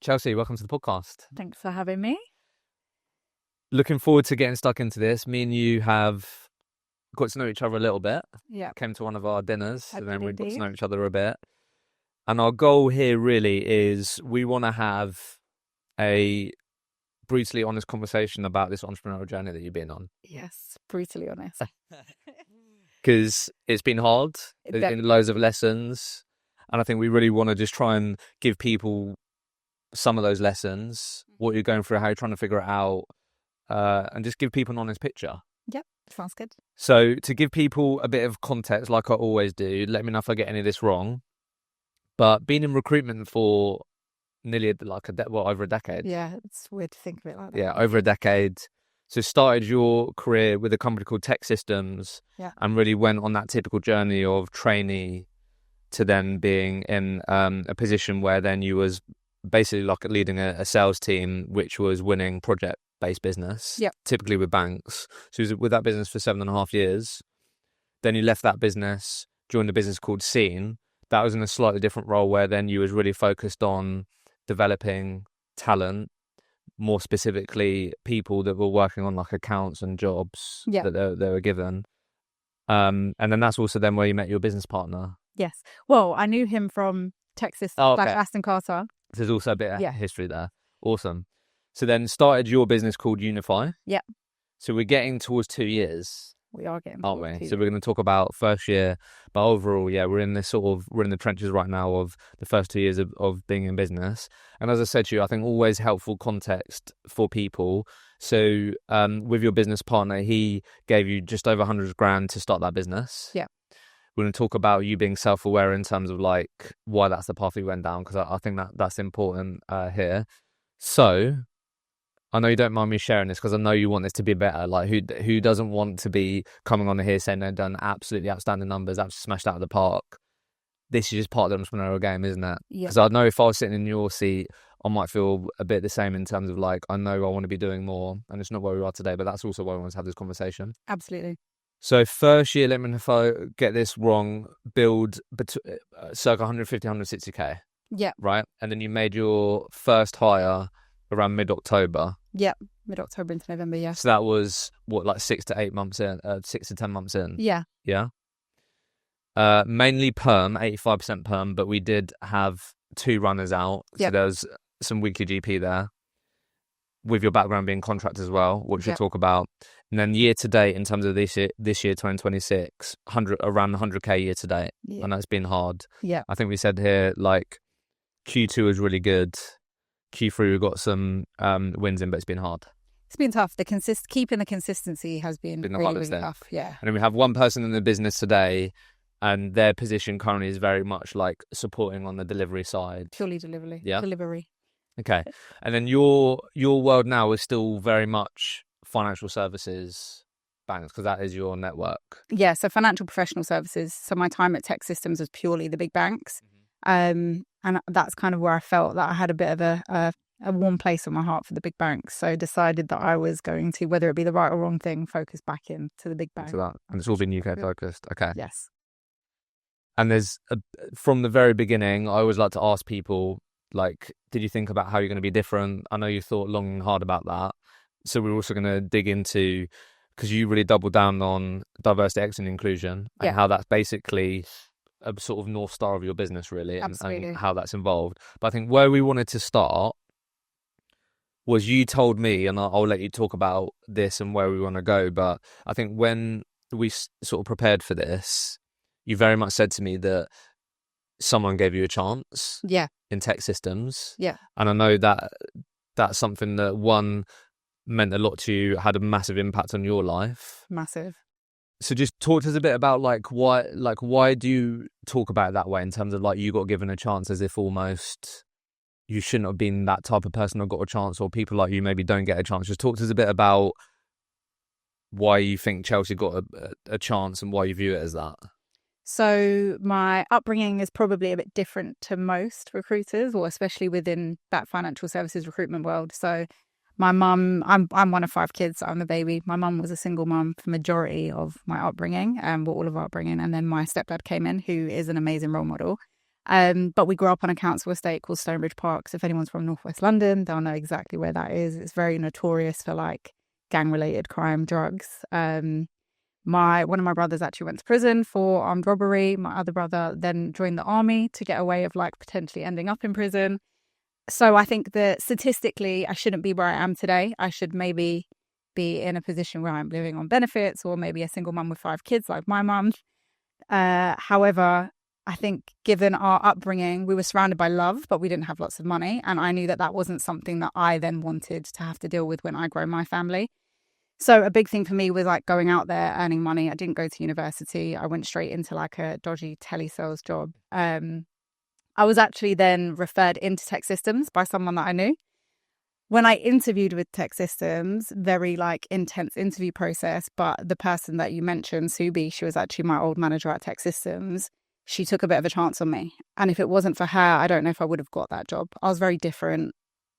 Chelsea, welcome to the podcast. Thanks for having me. Looking forward to getting stuck into this. Me and you have got to know each other a little bit. Yeah. Came to one of our dinners, and then we got to indeed. know each other a bit. And our goal here really is we want to have a brutally honest conversation about this entrepreneurial journey that you've been on. Yes, brutally honest. Because it's been hard. There's been loads of lessons. And I think we really want to just try and give people some of those lessons, what you're going through, how you're trying to figure it out, and just give people an honest picture. Yep, sounds good. So to give people a bit of context, like I always do, let me know if I get any of this wrong. But being in recruitment for nearly over a decade. Yeah, it's weird to think of it like that. Yeah, over a decade. So started your career with a company called Tech Systems, and really went on that typical journey of trainee to then being in a position where then you was basically like leading a sales team, which was winning project-based business, typically with banks. So you was with that business for 7.5 years. Then you left that business, joined a business called Scene. That was in a slightly different role where then you was really focused on developing talent, more specifically people that were working on like accounts and jobs that they were given. And then that's also then where you met your business partner. Yes. Well, I knew him from Tech Systems, like Aston Carter. There's also a bit of history there. Awesome. So then started your business called Unify. Yeah. So we're getting towards 2 years. We are getting aren't we? So we're going to talk about first year, but overall, we're in the trenches right now of the first 2 years of being in business. And as I said to you, I think always helpful context for people. So with your business partner, he gave you just over 100 grand to start that business. Yeah. We're going to talk about you being self-aware in terms of like why that's the path you went down, because I think that's important here. So I know you don't mind me sharing this because I know you want this to be better. Like who doesn't want to be coming on here saying they've done absolutely outstanding numbers, absolutely smashed out of the park? This is just part of the entrepreneurial game, isn't it? Because I know if I was sitting in your seat, I might feel a bit the same in terms of like, I know I want to be doing more, and it's not where we are today, but that's also why I want to have this conversation. Absolutely. So first year, let me know if I get this wrong, build circa 150, 160k. Yeah. Right? And then you made your first hire around mid-October. Yeah, mid-October into November, yeah. So that was, like 6 to 8 months in, 6 to 10 months in? Yeah. Yeah? Mainly perm, 85% perm, but we did have 2 runners out. So there was some weekly GP there, with your background being contract as well, which we'll talk about. And then year to date, in terms of this year 2026, around 100k year to date. Yeah. I know it's been hard. Yeah. I think we said here, like, Q2 was really good. Q3 we got some wins in, but it's been hard. It's been tough. Keeping the consistency has been the really, hardest really thing. tough. Yeah. And then we have one person in the business today, and their position currently is very much like supporting on the delivery side. Purely delivery. Yeah. Delivery. Okay. And then your world now is still very much financial services banks, because that is your network. Yeah. So financial professional services. So my time at Tech Systems was purely the big banks. And that's kind of where I felt that I had a bit of a warm place in my heart for the big banks. So I decided that I was going to, whether it be the right or wrong thing, focus back into the big banks. And it's all been UK focused. Okay. Yes. And there's, from the very beginning, I always like to ask people, like, did you think about how you're going to be different? I know you thought long and hard about that. So we're also going to dig into, because you really doubled down on diversity, equity and inclusion, and how that's basically a sort of North Star of your business, really, and how that's involved. But I think where we wanted to start was, you told me, and I'll let you talk about this and where we want to go, but I think when we sort of prepared for this, you very much said to me that someone gave you a chance in Tech Systems. Yeah. And I know that that's something that, one, meant a lot to you, had a massive impact on your life. Massive. So just talk to us a bit about why do you talk about it that way, in terms of like you got given a chance, as if almost you shouldn't have been that type of person or got a chance, or people like you maybe don't get a chance. Just talk to us a bit about why you think Chelsea got a chance and why you view it as that. So my upbringing is probably a bit different to most recruiters, or especially within that financial services recruitment world. So my mum, I'm one of 5 kids. I'm the baby. My mum was a single mum for majority of my upbringing, all of our upbringing. And then my stepdad came in, who is an amazing role model. But we grew up on a council estate called Stonebridge Park. So if anyone's from Northwest London, they'll know exactly where that is. It's very notorious for like gang-related crime, drugs. One of my brothers actually went to prison for armed robbery. My other brother then joined the army to get away of like potentially ending up in prison. So I think that statistically, I shouldn't be where I am today. I should maybe be in a position where I'm living on benefits, or maybe a single mum with 5 kids like my mum. However, I think given our upbringing, we were surrounded by love, but we didn't have lots of money. And I knew that that wasn't something that I then wanted to have to deal with when I grow my family. So a big thing for me was like going out there, earning money. I didn't go to university. I went straight into like a dodgy telesales job. I was actually then referred into Tech Systems by someone that I knew. When I interviewed with Tech Systems, very like intense interview process, but the person that you mentioned, Subi, she was actually my old manager at Tech Systems. She took a bit of a chance on me. And if it wasn't for her, I don't know if I would have got that job. I was very different.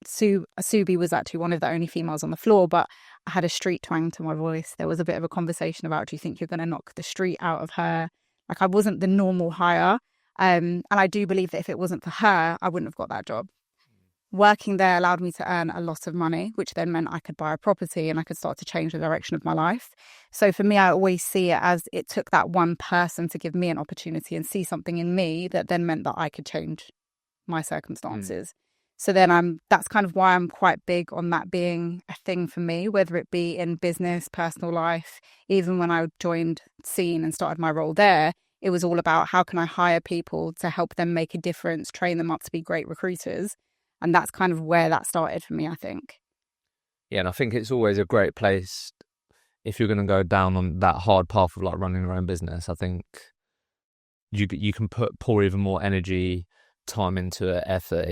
Subi was actually one of the only females on the floor, but I had a street twang to my voice. There was a bit of a conversation about, do you think you're going to knock the street out of her? Like I wasn't the normal hire. And I do believe that if it wasn't for her, I wouldn't have got that job. Working there allowed me to earn a lot of money, which then meant I could buy a property and I could start to change the direction of my life. So for me, I always see it as it took that one person to give me an opportunity and see something in me that then meant that I could change my circumstances. So then that's kind of why I'm quite big on that being a thing for me, whether it be in business, personal life. Even when I joined Scene and started my role there, it was all about how can I hire people to help them make a difference, train them up to be great recruiters. And that's kind of where that started for me, I think. Yeah, and I think it's always a great place if you're going to go down on that hard path of like running your own business. I think you can pour even more energy, time into it, effort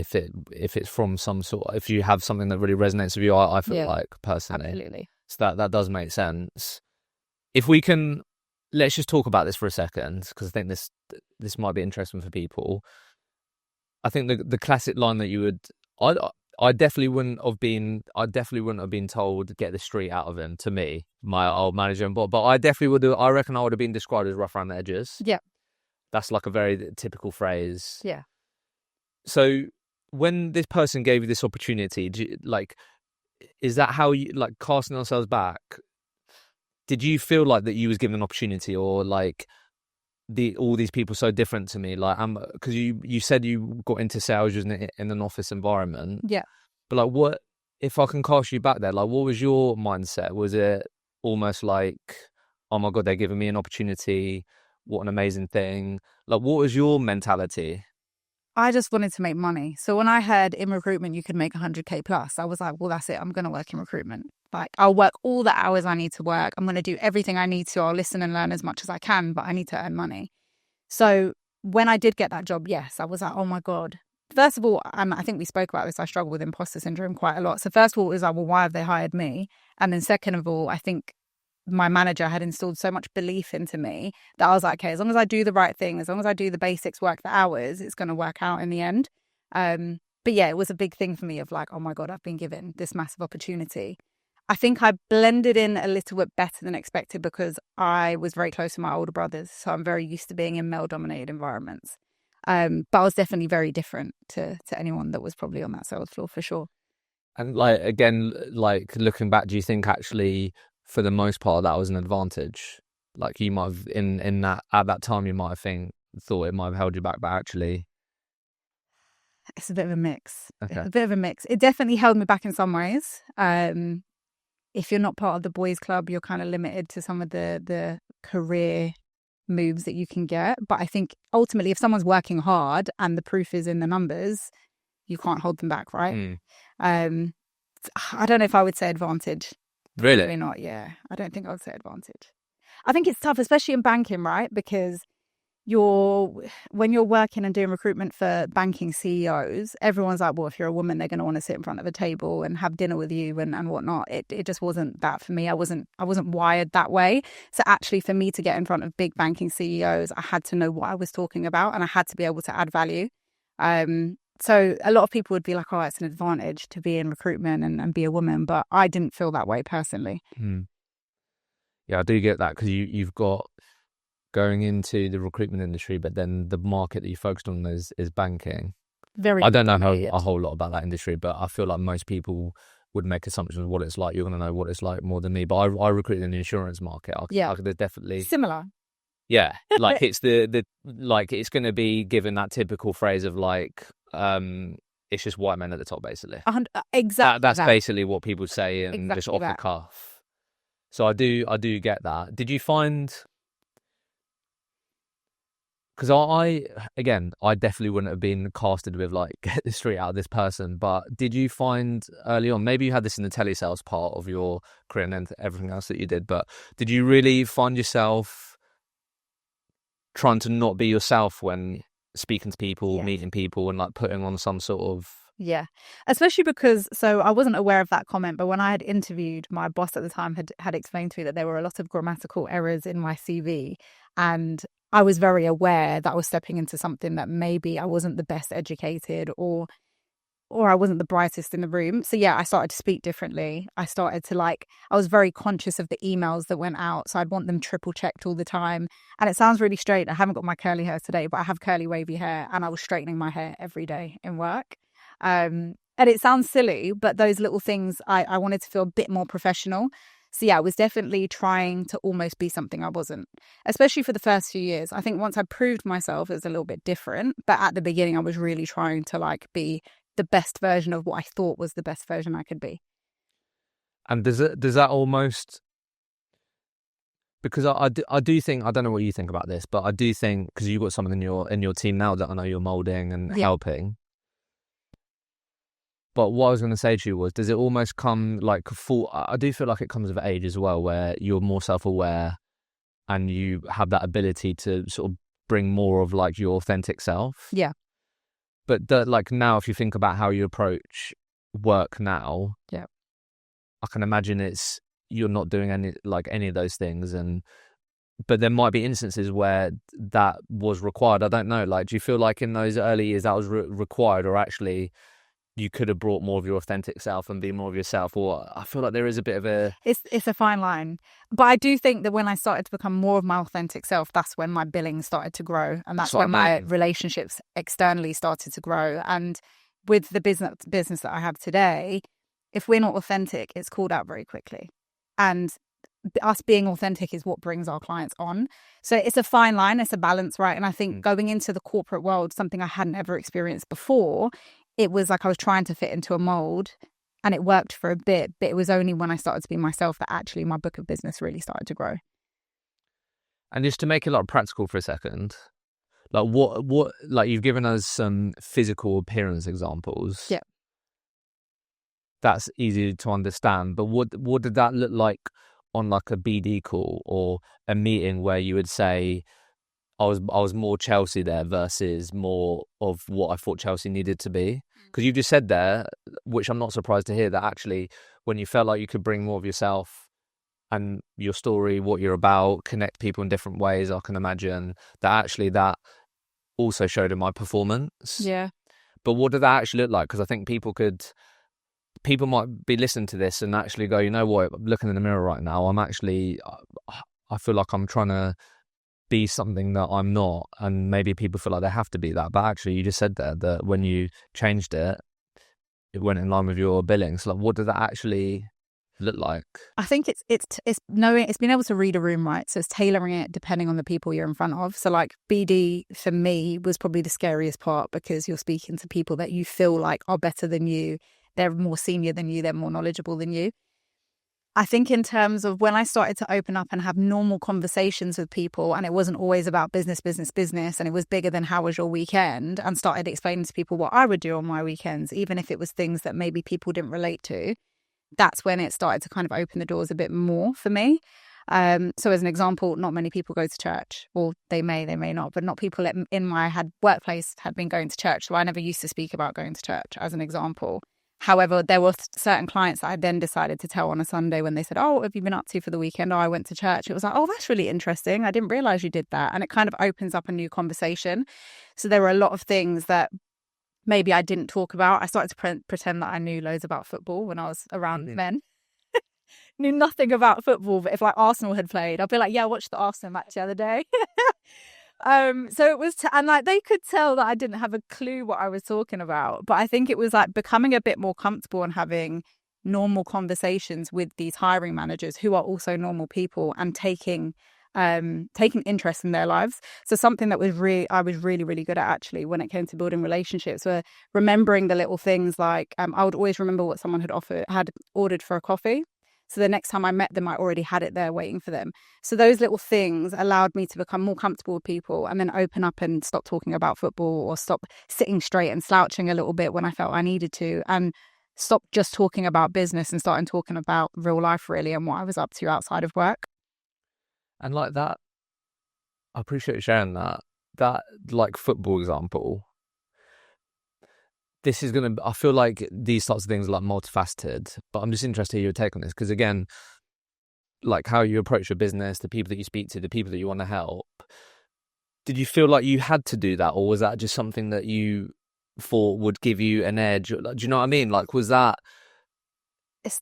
if it's from some sort. If you have something that really resonates with you, I feel like personally, absolutely. So that does make sense. If we can, let's just talk about this for a second, because I think this might be interesting for people. I think the classic line that you would, I definitely wouldn't have been told to get the street out of him, to me, my old manager, but I definitely would have, I reckon I would have been described as rough around the edges. Yeah. That's like a very typical phrase. Yeah. So when this person gave you this opportunity, is that how you, like, casting ourselves back, did you feel like that you was given an opportunity, or like all these people so different to me, like because you said you got into sales in an office environment, but like, what if I can cast you back there, like what was your mindset? Was it almost like, oh my god, they're giving me an opportunity, what an amazing thing? Like, what was your mentality? I just wanted to make money. So when I heard in recruitment you could make 100k plus, I was like, well, that's it, I'm going to work in recruitment. Like, I'll work all the hours I need to work. I'm going to do everything I need to. I'll listen and learn as much as I can, but I need to earn money. So when I did get that job, yes, I was like, oh my God. First of all, I think we spoke about this. I struggle with imposter syndrome quite a lot. So first of all, it was like, well, why have they hired me? And then second of all, I think my manager had instilled so much belief into me that I was like, okay, as long as I do the right thing, as long as I do the basics, work the hours, it's going to work out in the end. But yeah, it was a big thing for me of like, oh my God, I've been given this massive opportunity. I think I blended in a little bit better than expected because I was very close to my older brothers. So I'm very used to being in male-dominated environments. But I was definitely very different to anyone that was probably on that sales floor for sure. And like, again, like looking back, do you think actually for the most part that was an advantage? Like you might have in that at that time you might have thought it might have held you back, but actually it's a bit of a mix. Okay. It's a bit of a mix. It definitely held me back in some ways. If you're not part of the boys club, you're kind of limited to some of the career moves that you can get. But I think ultimately if someone's working hard and the proof is in the numbers, you can't hold them back, right? I don't know if I would say advantage. Really? Probably not, yeah. I don't think I would say advantage. I think it's tough, especially in banking, right? Because when you're working and doing recruitment for banking CEOs, everyone's like, well, if you're a woman, they're going to want to sit in front of a table and have dinner with you and whatnot. It just wasn't that for me. I wasn't wired that way. So actually for me to get in front of big banking CEOs, I had to know what I was talking about and I had to be able to add value. So a lot of people would be like, oh, it's an advantage to be in recruitment and be a woman. But I didn't feel that way personally. Yeah, I do get that because you've got going into the recruitment industry, but then the market that you focused on is banking. I don't know a whole lot about that industry, but I feel like most people would make assumptions of what it's like. You're going to know what it's like more than me. But I recruit in the insurance market. There's definitely similar. Yeah, like it's the like it's going to be given that typical phrase of like it's just white men at the top, basically. Exactly. That's basically what people say, and exactly just off the cuff. So I do get that. Did you find? Because I definitely wouldn't have been casted with like get the street out of this person. But did you find early on, maybe you had this in the telesales part of your career and then everything else that you did, but did you really find yourself trying to not be yourself when speaking to people, meeting people, and like putting on some sort of... Yeah, especially because, so I wasn't aware of that comment, but when I had interviewed, my boss at the time had explained to me that there were a lot of grammatical errors in my CV, and I was very aware that I was stepping into something that maybe I wasn't the best educated or I wasn't the brightest in the room. So yeah, I started to speak differently. I started to I was very conscious of the emails that went out. So I'd want them triple checked all the time. And it sounds really straight. I haven't got my curly hair today, but I have curly wavy hair, and I was straightening my hair every day in work. And it sounds silly, but those little things, I wanted to feel a bit more professional. So yeah, I was definitely trying to almost be something I wasn't, especially for the first few years. I think once I proved myself, it was a little bit different. But at the beginning, I was really trying to be the best version of what I thought was the best version I could be. And does that almost... Because I do think, I don't know what you think about this, but I do think, because you've got someone in your team now that I know you're molding and helping. But what I was going to say to you was, does it almost come like full... I do feel like it comes with age as well, where you're more self-aware and you have that ability to sort of bring more of like your authentic self. Yeah. But now, if you think about how you approach work now, I can imagine you're not doing any of those things, but there might be instances where that was required. I don't know. Do you feel like in those early years that was required, or actually you could have brought more of your authentic self and be more of yourself? Or I feel like there is a bit of a... It's a fine line. But I do think that when I started to become more of my authentic self, that's when my billing started to grow. And that's when my relationships externally started to grow. And with the business that I have today, if we're not authentic, it's called out very quickly. And us being authentic is what brings our clients on. So it's a fine line. It's a balance, right? And I think going into the corporate world, something I hadn't ever experienced before, it was like I was trying to fit into a mold, and it worked for a bit. But it was only when I started to be myself that actually my book of business really started to grow. And just to make it practical for a second, what you've given us some physical appearance examples. Yeah. That's easy to understand. But what did that look like on a BD call or a meeting where you would say, I was more Chelsea there versus more of what I thought Chelsea needed to be? Because you just said there, which I'm not surprised to hear, that actually when you felt like you could bring more of yourself and your story, what you're about, connect people in different ways, I can imagine that actually that also showed in my performance. Yeah. But what did that actually look like? Because I think people might be listening to this and actually go, you know what, I'm looking in the mirror right now, I feel like I'm trying to be something that I'm not, and maybe people feel like they have to be that, but actually you just said there that when you changed it went in line with your billings. What did that actually look like? I think it's knowing, it's being able to read a room, right? So it's tailoring it depending on the people you're in front of. So BD for me was probably the scariest part, because you're speaking to people that you feel like are better than you, they're more senior than you, they're more knowledgeable than you. I think in terms of when I started to open up and have normal conversations with people, and it wasn't always about business, and it was bigger than how was your weekend, and started explaining to people what I would do on my weekends, even if it was things that maybe people didn't relate to, that's when it started to kind of open the doors a bit more for me. So as an example, not many people go to church, or they may not, but not people in my workplace had been going to church. So I never used to speak about going to church as an example. However, there were certain clients that I then decided to tell on a Sunday when they said, oh, what have you been up to for the weekend? Oh, I went to church. It was like, oh, that's really interesting. I didn't realize you did that. And it kind of opens up a new conversation. So there were a lot of things that maybe I didn't talk about. I started to pretend that I knew loads about football when I was around men. knew nothing about football. But if like Arsenal had played, I'd be like, yeah, I watched the Arsenal match the other day. So it was, and like they could tell that I didn't have a clue what I was talking about. But I think it was like becoming a bit more comfortable and having normal conversations with these hiring managers who are also normal people and taking interest in their lives. So something that I was really, really good at actually when it came to building relationships were remembering the little things like I would always remember what someone had ordered for a coffee. So the next time I met them, I already had it there waiting for them. So those little things allowed me to become more comfortable with people and then open up and stop talking about football or stop sitting straight and slouching a little bit when I felt I needed to, and stop just talking about business and starting talking about real life really and what I was up to outside of work. And like that, I appreciate you sharing that. That like football example, this is going to, I feel like these sorts of things are like multifaceted, but I'm just interested to hear your take on this. Because again, like how you approach your business, the people that you speak to, the people that you want to help, did you feel like you had to do that? Or was that just something that you thought would give you an edge? Do you know what I mean? Like, was that...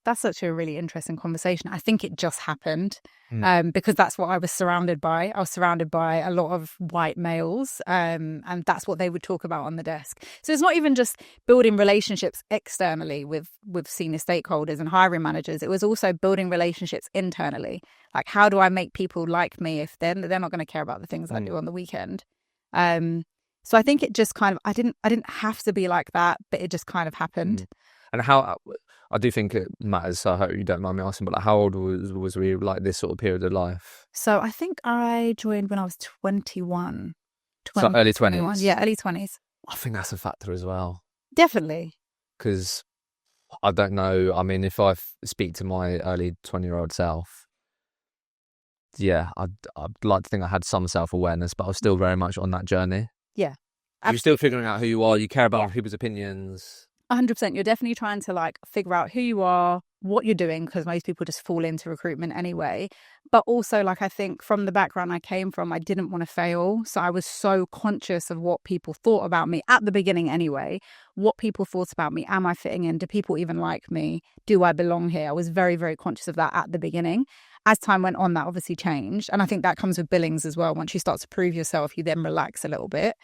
That's such a really interesting conversation. I think it just happened because that's what I was surrounded by. I was surrounded by a lot of white males and that's what they would talk about on the desk. So it's not even just building relationships externally with senior stakeholders and hiring managers. It was also building relationships internally. Like, how do I make people like me if they're not going to care about the things I do on the weekend? So I think it just kind of, I didn't have to be like that, but it just kind of happened. And how... I do think it matters, so I hope you don't mind me asking, but like, how old was we like this sort of period of life? So I think I joined when I was 21. So early 20s? Yeah, early 20s. I think that's a factor as well. Definitely. Because I don't know, I mean, if I speak to my early 20-year-old self, yeah, I'd like to think I had some self-awareness, but I was still very much on that journey. Yeah. You're still figuring out who you are, you care about people's opinions. 100%. You're definitely trying to like figure out who you are, what you're doing, because most people just fall into recruitment anyway. But also, like, I think from the background I came from, I didn't want to fail. So I was so conscious of what people thought about me at the beginning anyway. What people thought about me. Am I fitting in? Do people even like me? Do I belong here? I was very, very conscious of that at the beginning. As time went on, that obviously changed. And I think that comes with billings as well. Once you start to prove yourself, you then relax a little bit.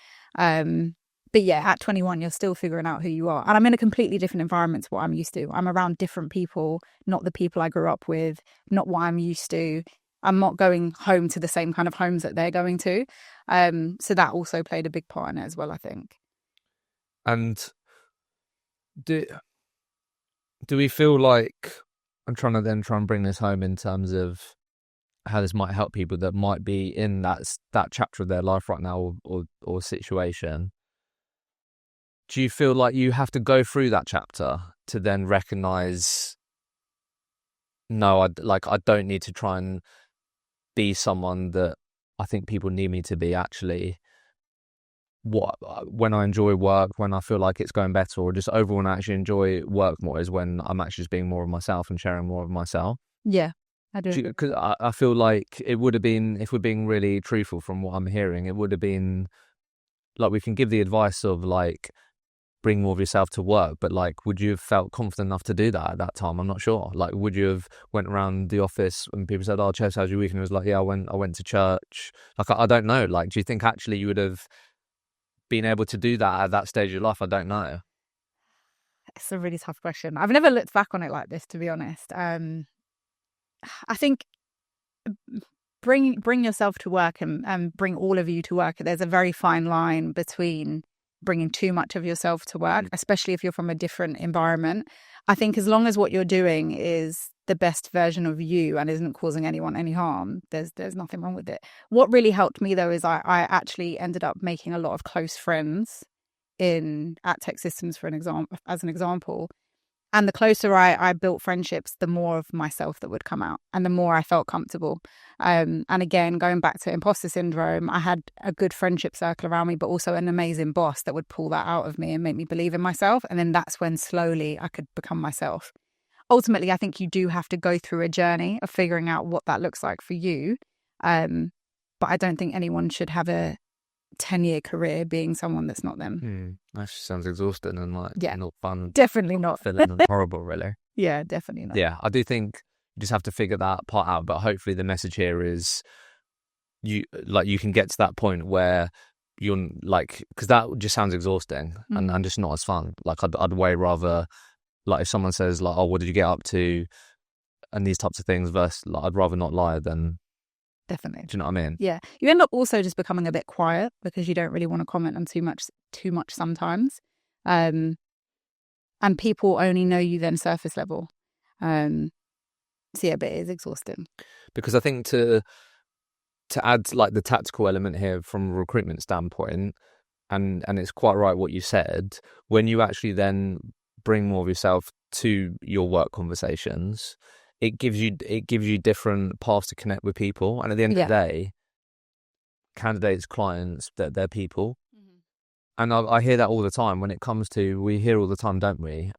But yeah, at 21, you're still figuring out who you are. And I'm in a completely different environment to what I'm used to. I'm around different people, not the people I grew up with, not what I'm used to. I'm not going home to the same kind of homes that they're going to. So that also played a big part in it as well, I think. And do we feel like, I'm trying to then try and bring this home in terms of how this might help people that might be in that chapter of their life right now or situation. Do you feel like you have to go through that chapter to then recognise, no, I don't need to try and be someone that I think people need me to be actually? When I enjoy work, when I feel like it's going better, or just overall when I actually enjoy work more, is when I'm actually just being more of myself and sharing more of myself. Yeah, I do. Because I feel like it would have been, if we're being really truthful from what I'm hearing, it would have been like, we can give the advice of like, bring more of yourself to work, but like, would you have felt confident enough to do that at that time? I'm not sure. Like, would you have went around the office and people said, "Oh, Chess, how's your week?" And it was like, "Yeah, I went to church." Like, I don't know. Like, do you think actually you would have been able to do that at that stage of your life? I don't know. It's a really tough question. I've never looked back on it like this, to be honest. I think bring yourself to work and bring all of you to work. There's a very fine line between bringing too much of yourself to work, especially if you're from a different environment. I think as long as what you're doing is the best version of you and isn't causing anyone any harm, there's nothing wrong with it. What really helped me though is I actually ended up making a lot of close friends at Tech Systems as an example. And the closer I built friendships, the more of myself that would come out and the more I felt comfortable. And again, going back to imposter syndrome, I had a good friendship circle around me, but also an amazing boss that would pull that out of me and make me believe in myself. And then that's when slowly I could become myself. Ultimately, I think you do have to go through a journey of figuring out what that looks like for you. But I don't think anyone should have a 10-year career being someone that's not them. That just sounds exhausting and like not fun. Definitely not. Feeling horrible, really. Yeah, definitely not. Yeah, I do think just have to figure that part out. But hopefully the message here is you can get to that point where you're like, because that just sounds exhausting and just not as fun. Like I'd way rather, like if someone says like, oh, what did you get up to, and these types of things, versus like, I'd rather not lie than. Definitely. Do you know what I mean? Yeah. You end up also just becoming a bit quiet because you don't really want to comment on too much sometimes. And people only know you then surface level. So yeah, but it is exhausting. Because I think to add like the tactical element here from a recruitment standpoint, and it's quite right what you said, when you actually then bring more of yourself to your work conversations, it gives you different paths to connect with people. And at the end of the day, candidates, clients, they're people. And I hear that all the time when it comes to, we hear all the time, don't we?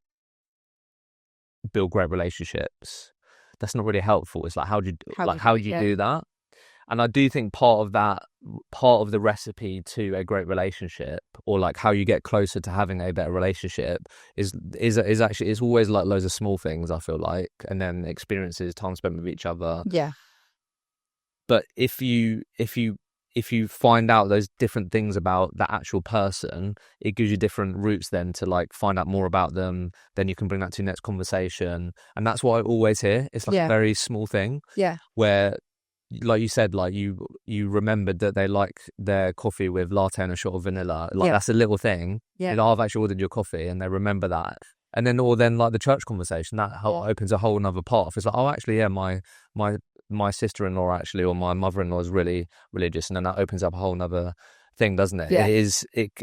Build great relationships. That's not really helpful. It's like, how do you do that? And I do think part of the recipe to a great relationship, or like how you get closer to having a better relationship, is actually, it's always like loads of small things, I feel like, and then experiences, time spent with each other. Yeah. But if you find out those different things about that actual person, it gives you different routes then to like find out more about them. Then you can bring that to your next conversation, and that's what I always hear. It's like a very small thing. Yeah. Where, like you said, like you remembered that they like their coffee with latte and a shot of vanilla. Like that's a little thing. Yeah. I've actually ordered your coffee, and they remember that. And then, or then like the church conversation, that opens a whole another path. It's like, oh, actually, yeah, my sister-in-law actually, or my mother-in-law is really religious, and then that opens up a whole nother thing, doesn't it? Yeah. It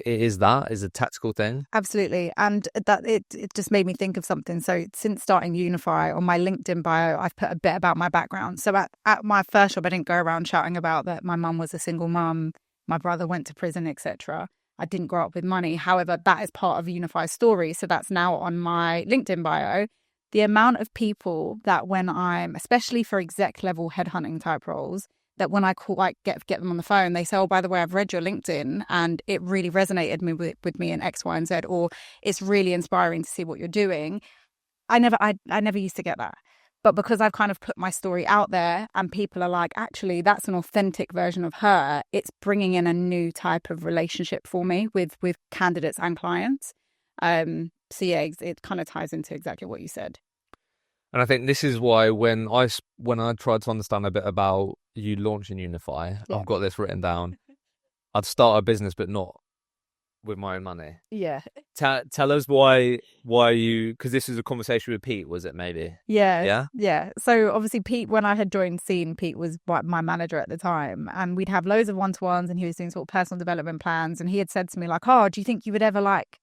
is a tactical thing. Absolutely. And that it just made me think of something. So since starting Unify, on my LinkedIn bio, I've put a bit about my background. So at my first job, I didn't go around shouting about that my mum was a single mum, my brother went to prison, etc. I didn't grow up with money. However, that is part of Unify's story. So that's now on my LinkedIn bio. The amount of people that when I'm, especially for exec level headhunting type roles, that when I call, like get them on the phone, they say, oh, by the way, I've read your LinkedIn and it really resonated with me in X, Y, and Z, or it's really inspiring to see what you're doing. I never used to get that. But because I've kind of put my story out there and people are like, actually, that's an authentic version of her, it's bringing in a new type of relationship for me with candidates and clients. So yeah, it kind of ties into exactly what you said. And I think this is why when I tried to understand a bit about you launching Unify, I've got this written down. I'd start a business, but not with my own money. Yeah. Tell us why you, because this is a conversation with Pete, was it maybe? Yeah. So obviously Pete, when I had joined Scene, Pete was my manager at the time, and we'd have loads of one-to-ones, and he was doing sort of personal development plans, and he had said to me like, oh, do you think you would ever like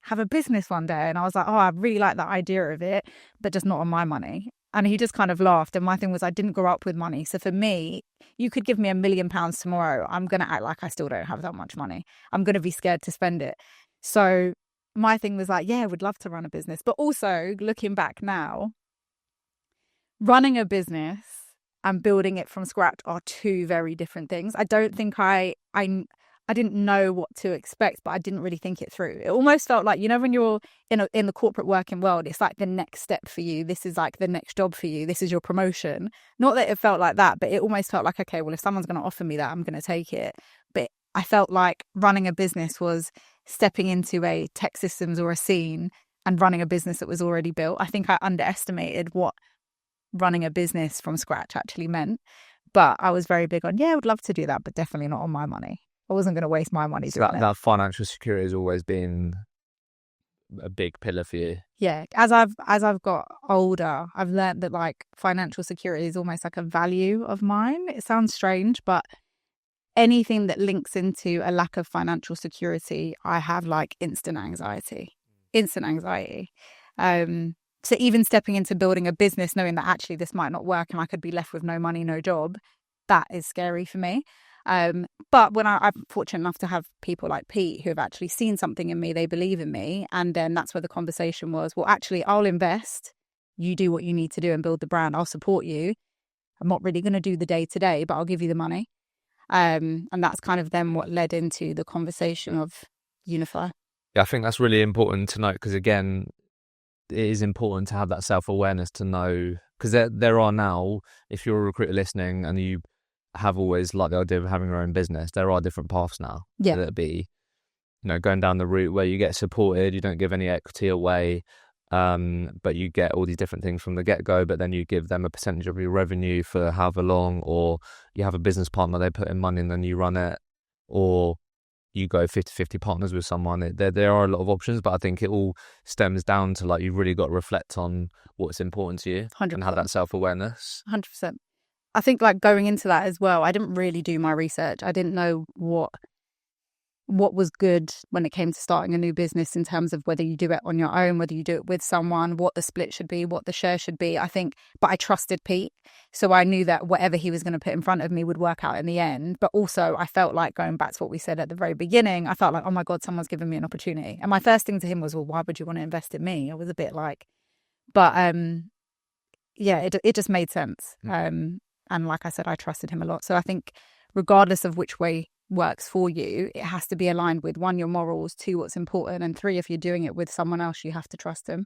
have a business one day? And I was like, oh, I really like that idea of it, but just not on my money. And he just kind of laughed. And my thing was, I didn't grow up with money. So for me, you could give me £1 million tomorrow, I'm going to act like I still don't have that much money. I'm going to be scared to spend it. So my thing was like, yeah, I would love to run a business. But also looking back now, running a business and building it from scratch are two very different things. I don't think I didn't know what to expect, but I didn't really think it through. It almost felt like, you know, when you're in the corporate working world, it's like the next step for you. This is like the next job for you. This is your promotion. Not that it felt like that, but it almost felt like, okay, well, if someone's going to offer me that, I'm going to take it. But I felt like running a business was stepping into a tech systems or a Scene and running a business that was already built. I think I underestimated what running a business from scratch actually meant. But I was very big on, yeah, I would love to do that, but definitely not on my money. I wasn't going to waste my money doing it. That financial security has always been a big pillar for you. Yeah, as I've got older, I've learned that like financial security is almost like a value of mine. It sounds strange, but anything that links into a lack of financial security, I have like instant anxiety. So even stepping into building a business, knowing that actually this might not work and I could be left with no money, no job, that is scary for me. But when I'm fortunate enough to have people like Pete who have actually seen something in me, they believe in me. And then that's where the conversation was, well, actually, I'll invest. You do what you need to do and build the brand. I'll support you. I'm not really going to do the day to day, but I'll give you the money. And that's kind of then what led into the conversation of Unify. Yeah, I think that's really important to note because, again, is important to have that self-awareness to know, because there are now, if you're a recruiter listening and you have always liked the idea of having your own business, there are different paths now. Yeah. That'd be, going down the route where you get supported, you don't give any equity away, but you get all these different things from the get-go, but then you give them a percentage of your revenue for however long, or you have a business partner, they put in money and then you run it, or you go 50-50 partners with someone. There are a lot of options, but I think it all stems down to, like, you've really got to reflect on what's important to you 100%. and have that self-awareness. 100%. I think, like, going into that as well, I didn't really do my research. I didn't know what was good when it came to starting a new business in terms of whether you do it on your own, whether you do it with someone, what the split should be, what the share should be. I think, but I trusted Pete. So I knew that whatever he was going to put in front of me would work out in the end. But also I felt like, going back to what we said at the very beginning, I felt like, oh my God, someone's given me an opportunity. And my first thing to him was, well, why would you want to invest in me? I was a bit like, but yeah, it just made sense. And like I said, I trusted him a lot. So I think regardless of which way works for you, it has to be aligned with, 1, your morals, 2, what's important, and 3, if you're doing it with someone else, you have to trust him.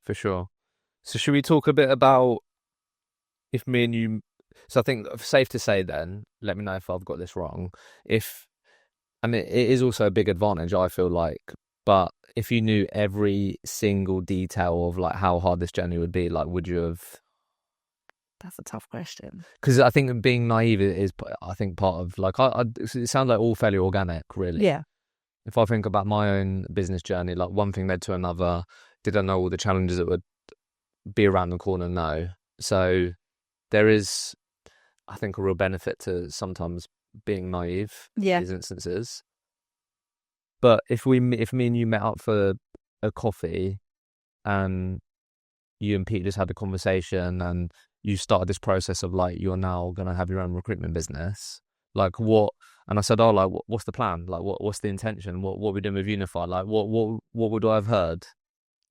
For sure. So should we talk a bit about if me and you, so I think safe to say then, let me know if I've got this wrong, and it is also a big advantage, I feel like, but if you knew every single detail of, like, how hard this journey would be, like, would you have? That's a tough question. Because I think being naive is, I think, part of, like, it sounds like all fairly organic, really. Yeah. If I think about my own business journey, like, one thing led to another. Did I know all the challenges that would be around the corner? No. So there is, I think, a real benefit to sometimes being naive in these instances. But if me and you met up for a coffee and you and Pete just had a conversation and you started this process of, like, you're now going to have your own recruitment business, like, what? And I said, oh, like, what's the plan? Like, what's the intention? What are we doing with Unify? Like, what would I have heard?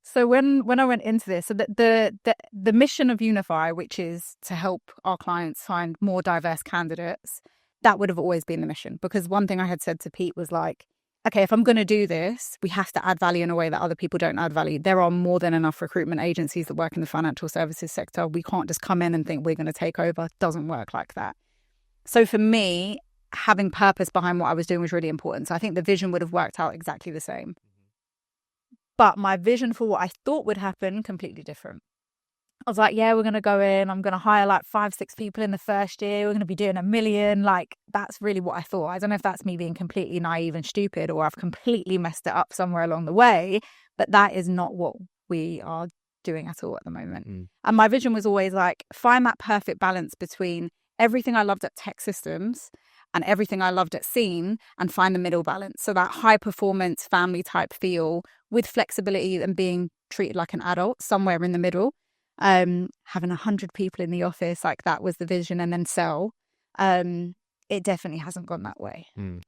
So when I went into this, so the mission of Unify, which is to help our clients find more diverse candidates, that would have always been the mission. Because one thing I had said to Pete was, like, okay, if I'm going to do this, we have to add value in a way that other people don't add value. There are more than enough recruitment agencies that work in the financial services sector. We can't just come in and think we're going to take over. It doesn't work like that. So for me, having purpose behind what I was doing was really important. So I think the vision would have worked out exactly the same. But my vision for what I thought would happen, completely different. I was like, yeah, we're going to go in. I'm going to hire like 5-6 people in the first year. We're going to be doing $1 million. Like, that's really what I thought. I don't know if that's me being completely naive and stupid, or I've completely messed it up somewhere along the way. But that is not what we are doing at all at the moment. And my vision was always, like, find that perfect balance between everything I loved at Tech Systems and everything I loved at Scene, and find the middle balance. So that high performance family type feel with flexibility and being treated like an adult, somewhere in the middle. Having 100 people in the office, like, that was the vision, and then sell. It definitely hasn't gone that way.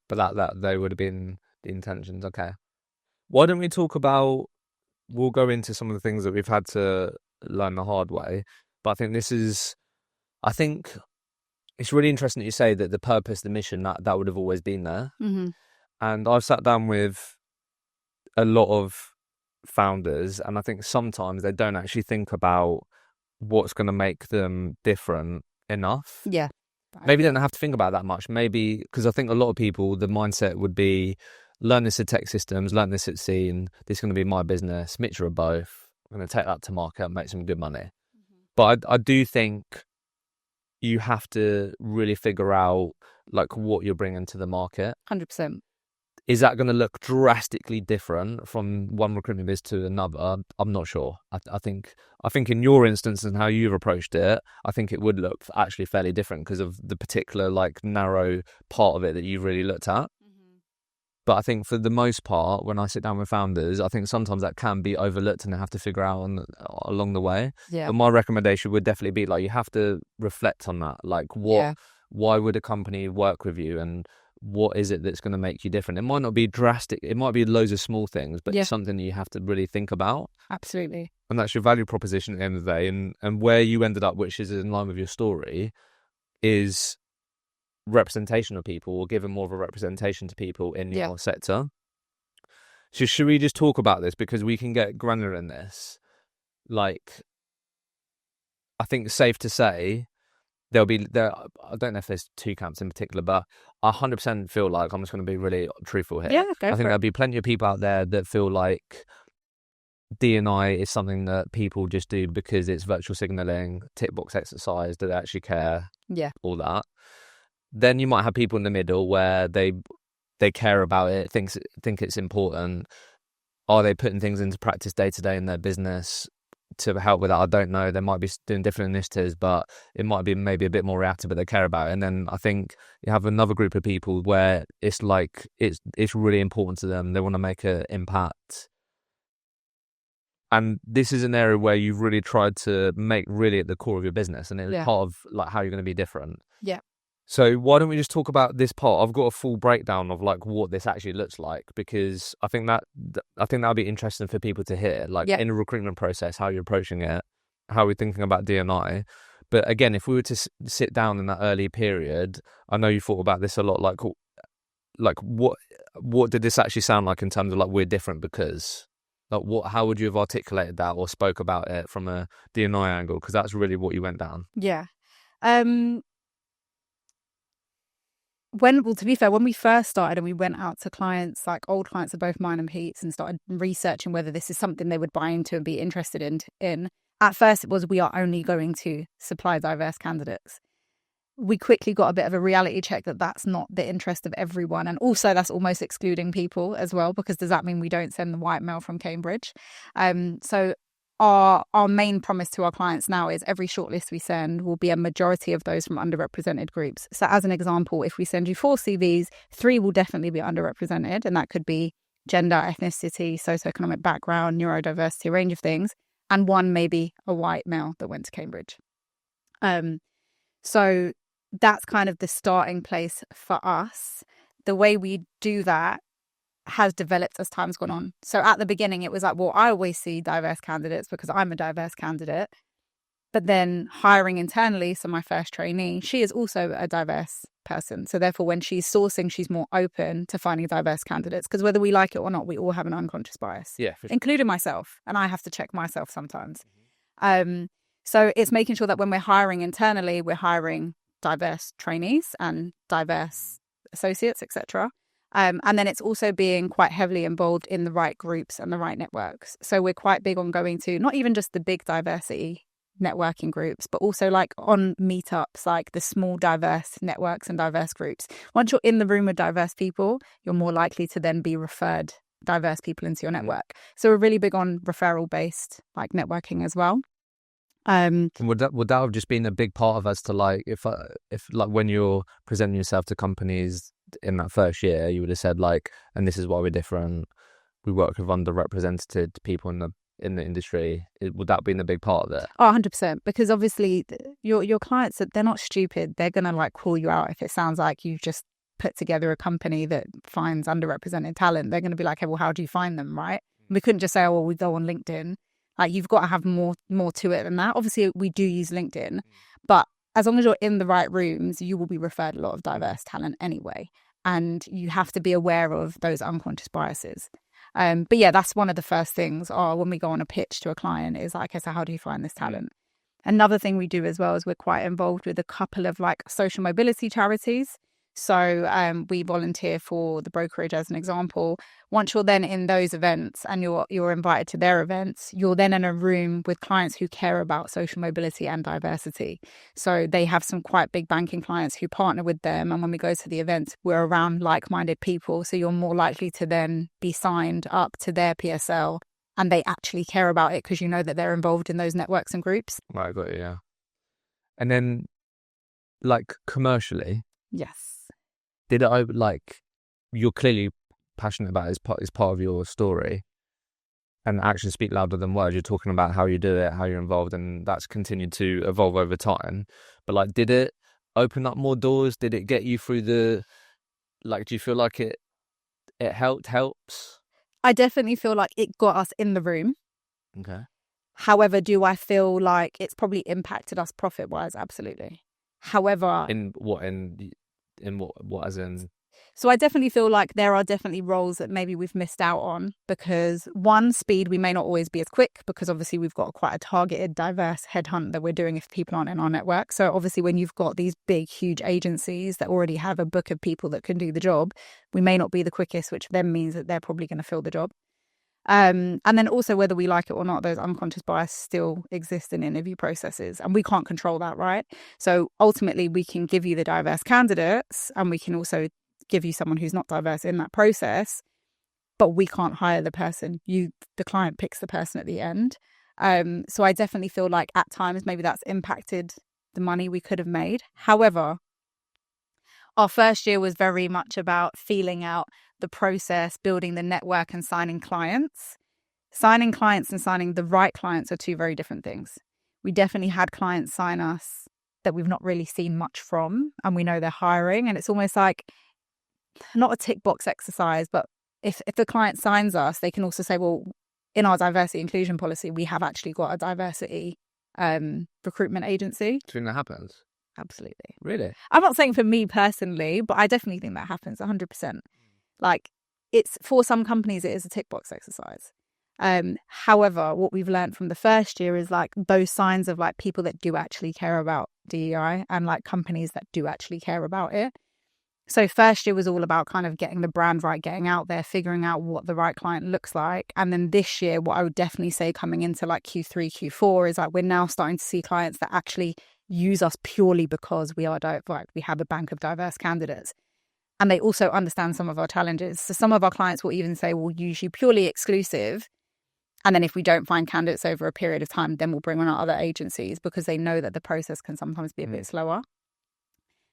But that they would have been the intentions. Okay. Why don't we talk about, we'll go into some of the things that we've had to learn the hard way, but I think it's really interesting that you say that the purpose, the mission, that would have always been there. And I've sat down with a lot of founders, and I think sometimes they don't actually think about what's going to make them different enough. Yeah. Maybe they don't have to think about that much. Maybe, because I think a lot of people, the mindset would be, learn this at Tech Systems, learn this at Scene, this is going to be my business, mixture of both. I'm going to take that to market and make some good money. But I do think you have to really figure out, like, what you're bringing to the market. 100%. Is that going to look drastically different from one recruitment biz to another? I'm not sure. I think in your instance and how you've approached it, I think it would look actually fairly different because of the particular, like, narrow part of it that you've really looked at. But I think for the most part, when I sit down with founders, I think sometimes that can be overlooked and they have to figure out along the way. Yeah. But my recommendation would definitely be, like, you have to reflect on that. Like, why would a company work with you, and what is it that's going to make you different? It might not be drastic. It might be loads of small things, but it's something that you have to really think about. Absolutely. And that's your value proposition at the end of the day. And where you ended up, which is in line with your story, is representation of people, or giving more of a representation to people in your sector. So should we just talk about this, because we can get granular in this, like, I think it's safe to say there. I don't know if there's two camps in particular, but I 100% feel like, I'm just going to be really truthful here. Yeah, I think there'll be plenty of people out there that feel like D&I is something that people just do because it's virtual signaling, tick box exercise. Do they actually care? Yeah. All that. Then you might have people in the middle where they care about it, think it's important. Are they putting things into practice day to day in their business to help with that? I don't know. They might be doing different initiatives, but it might be maybe a bit more reactive, but they care about it. And then I think you have another group of people where it's like it's really important to them. They want to make an impact. And this is an area where you've really tried to make really at the core of your business, and it's part of like how you're going to be different. Yeah. So why don't we just talk about this part? I've got a full breakdown of like what this actually looks like, because I think that'll be interesting for people to hear, like in the recruitment process, how you're approaching it, how we're thinking about D&I. But again, if we were to sit down in that early period, I know you thought about this a lot, like what did this actually sound like in terms of like we're different because, like how would you have articulated that or spoke about it from a D&I angle? Because that's really what you went down. Yeah. To be fair, when we first started and we went out to clients, like old clients of both mine and Pete's, and started researching whether this is something they would buy into and be interested in, at first it was, we are only going to supply diverse candidates. We quickly got a bit of a reality check that that's not the interest of everyone. And also that's almost excluding people as well, because does that mean we don't send the white male from Cambridge? So our main promise to our clients now is every shortlist we send will be a majority of those from underrepresented groups. So as an example, if we send you 4 CVs, 3 will definitely be underrepresented, and that could be gender, ethnicity, socioeconomic background, neurodiversity, a range of things, and 1 maybe a white male that went to Cambridge. So that's kind of the starting place for us. The way we do that has developed as time's gone on. So at the beginning, it was like, well, I always see diverse candidates because I'm a diverse candidate. But then hiring internally, so my first trainee, she is also a diverse person. So therefore, when she's sourcing, she's more open to finding diverse candidates, because whether we like it or not, we all have an unconscious bias, including myself. And I have to check myself sometimes. So it's making sure that when we're hiring internally, we're hiring diverse trainees and diverse associates, etc. And then it's also being quite heavily involved in the right groups and the right networks. So we're quite big on going to not even just the big diversity networking groups, but also like on meetups, like the small diverse networks and diverse groups. Once you're in the room with diverse people, you're more likely to then be referred diverse people into your network. So we're really big on referral based like networking as well. Would that have just been a big part of us to like, if like when you're presenting yourself to companies in that first year, you would have said like, and this is why we're different, we work with underrepresented people in the industry. Would that be a big part of it? Oh, 100%, because obviously your clients, they're not stupid. They're gonna like call you out if it sounds like you've just put together a company that finds underrepresented talent. They're gonna be like, hey, well, how do you find them, right? We couldn't just say, oh, well, we go on LinkedIn. Like, you've got to have more to it than that. Obviously, we do use LinkedIn, but as long as you're in the right rooms, you will be referred a lot of diverse talent anyway. And you have to be aware of those unconscious biases. But yeah, that's one of the first things when we go on a pitch to a client is like, okay, so how do you find this talent? Another thing we do as well is we're quite involved with a couple of like social mobility charities. So we volunteer for the brokerage as an example. Once you're then in those events and you're invited to their events, you're then in a room with clients who care about social mobility and diversity. So they have some quite big banking clients who partner with them. And when we go to the events, we're around like-minded people. So you're more likely to then be signed up to their PSL, and they actually care about it because you know that they're involved in those networks and groups. Right, I got it, yeah. And then like commercially. Yes. Did I like, you're clearly passionate about it as part of your story, and actions speak louder than words. You're talking about how you do it, how you're involved, and that's continued to evolve over time. But like, did it open up more doors? Did it get you through do you feel like it helps? I definitely feel like it got us in the room. Okay. However, do I feel like it's probably impacted us profit-wise? Absolutely. However... In what as in? So I definitely feel like there are definitely roles that maybe we've missed out on because one, speed, we may not always be as quick because obviously we've got quite a targeted, diverse headhunt that we're doing if people aren't in our network. So obviously when you've got these big, huge agencies that already have a book of people that can do the job, we may not be the quickest, which then means that they're probably going to fill the job. And then also whether we like it or not, those unconscious bias still exist in interview processes and we can't control that, right? So ultimately we can give you the diverse candidates and we can also give you someone who's not diverse in that process, but we can't hire the person. The client picks the person at the end. So I definitely feel like at times maybe that's impacted the money we could have made. However, our first year was very much about feeling out the process, building the network and signing clients. Signing clients and signing the right clients are two very different things. We definitely had clients sign us that we've not really seen much from and we know they're hiring. And it's almost like not a tick box exercise, but if the client signs us, they can also say, well, in our diversity inclusion policy, we have actually got a diversity recruitment agency. Do you think that happens? Absolutely. Really? I'm not saying for me personally, but I definitely think that happens 100%. Like it's for some companies, it is a tick box exercise. However, what we've learned from the first year is like those signs of like people that do actually care about DEI and like companies that do actually care about it. So first year was all about kind of getting the brand right, getting out there, figuring out what the right client looks like. And then this year, what I would definitely say coming into like Q3, Q4 is like we're now starting to see clients that actually use us purely because we are like we have a bank of diverse candidates. And they also understand some of our challenges. So some of our clients will even say, we'll use you purely exclusive. And then if we don't find candidates over a period of time, then we'll bring on our other agencies because they know that the process can sometimes be a bit slower.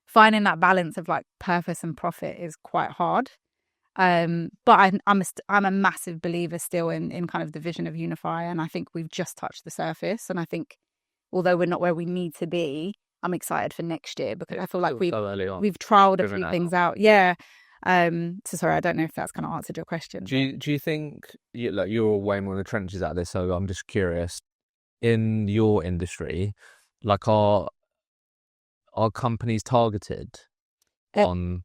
Finding that balance of like purpose and profit is quite hard. But I'm a massive believer still in kind of the vision of Unify. And I think we've just touched the surface. And I think although we're not where we need to be, I'm excited for next year because I feel like we've trialed a few things out. Yeah. So sorry, I don't know if that's kind of answered your question. Do you think you're way more in the trenches at this? So I'm just curious. In your industry, like are companies targeted on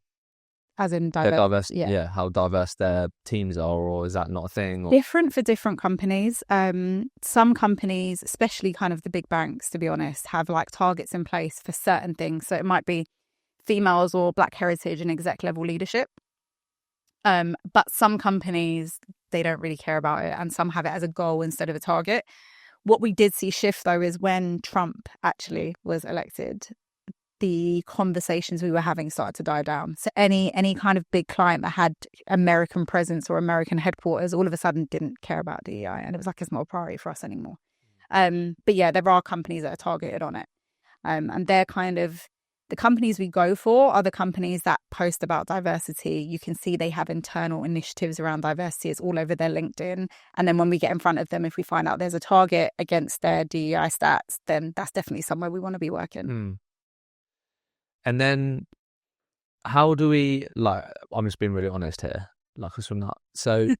as in diverse? Yeah, how diverse their teams are, or is that not a thing? Or? Different for different companies. Some companies, especially kind of the big banks, to be honest, have like targets in place for certain things. So it might be females or Black heritage and exec level leadership. But some companies, they don't really care about it, and some have it as a goal instead of a target. What we did see shift though is when Trump actually was elected, the conversations we were having started to die down. So any kind of big client that had American presence or American headquarters all of a sudden didn't care about DEI, and it was like it's not a priority for us anymore. But yeah, there are companies that are targeted on it, and they're kind of the companies we go for are the companies that post about diversity. You can see they have internal initiatives around diversity. It's all over their LinkedIn. And then when we get in front of them, if we find out there's a target against their DEI stats, then that's definitely somewhere we want to be working. And then how do we, like, I'm just being really honest here, like us from that. So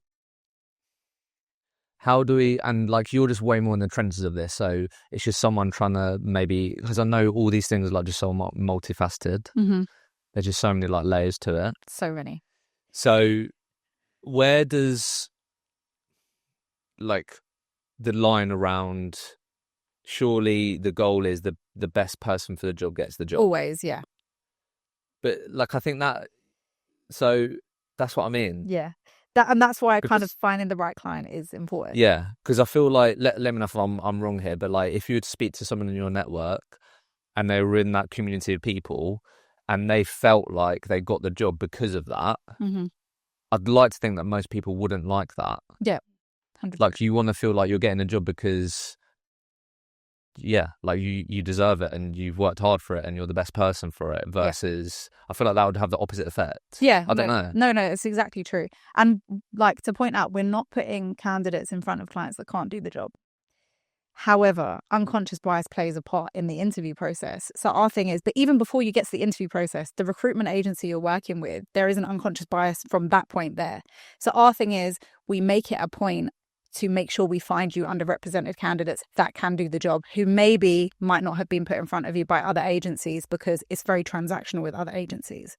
how do we, and like you're just way more in the trenches of this. So it's just someone trying to maybe, because I know all these things are like just so multifaceted. There's just so many like layers to it. So many. So where does like the line around, surely the goal is the best person for the job gets the job? Always, yeah. But like I think that, so that's what I mean. Yeah. And that's why kind of finding the right client is important. Yeah, because I feel like, let me know if I'm wrong here, but like if you would speak to someone in your network and they were in that community of people and they felt like they got the job because of that, I'd like to think that most people wouldn't like that. Yeah, 100%. Like you want to feel like you're getting a job because, yeah, like you deserve it and you've worked hard for it and you're the best person for it versus I feel like that would have the opposite effect. Yeah. I don't know. No, it's exactly true. And like to point out, we're not putting candidates in front of clients that can't do the job. However, unconscious bias plays a part in the interview process. So our thing is, but even before you get to the interview process, the recruitment agency you're working with, there is an unconscious bias from that point there. So our thing is, we make it a point to make sure we find you underrepresented candidates that can do the job, who maybe might not have been put in front of you by other agencies because it's very transactional with other agencies.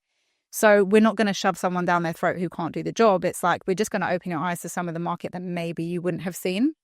So we're not going to shove someone down their throat who can't do the job. It's like, we're just going to open your eyes to some of the market that maybe you wouldn't have seen.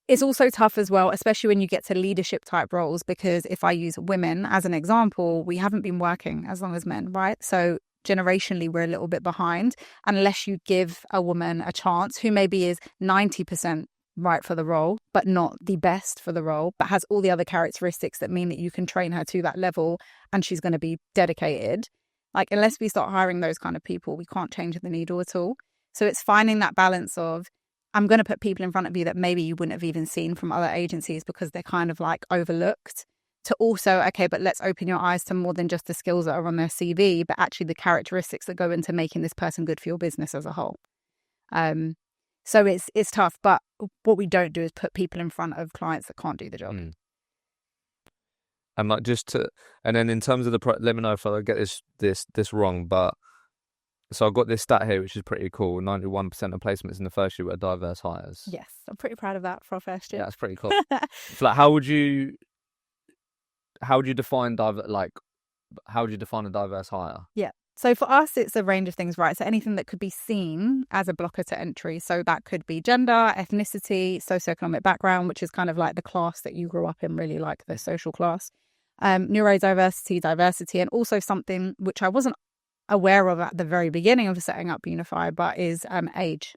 It's also tough as well, especially when you get to leadership type roles, because if I use women as an example, we haven't been working as long as men, right? So generationally, we're a little bit behind unless you give a woman a chance who maybe is 90% right for the role, but not the best for the role, but has all the other characteristics that mean that you can train her to that level and she's going to be dedicated. Like, unless we start hiring those kind of people, we can't change the needle at all. So it's finding that balance of, I'm going to put people in front of you that maybe you wouldn't have even seen from other agencies because they're kind of like overlooked, to also, okay, but let's open your eyes to more than just the skills that are on their CV, but actually the characteristics that go into making this person good for your business as a whole. So it's tough, but what we don't do is put people in front of clients that can't do the job. And like and then in terms of let me know if I get this wrong, but so I've got this stat here, which is pretty cool. 91% of placements in the first year were diverse hires. Yes, I'm pretty proud of that for our first year. Yeah, that's pretty cool. So like, how would you define how would you define a diverse hire? Yeah. So for us, it's a range of things, right? So anything that could be seen as a blocker to entry. So that could be gender, ethnicity, socioeconomic background, which is kind of like the class that you grew up in, really like the social class. Neurodiversity, diversity, and also something which I wasn't aware of at the very beginning of setting up Unify, but is age.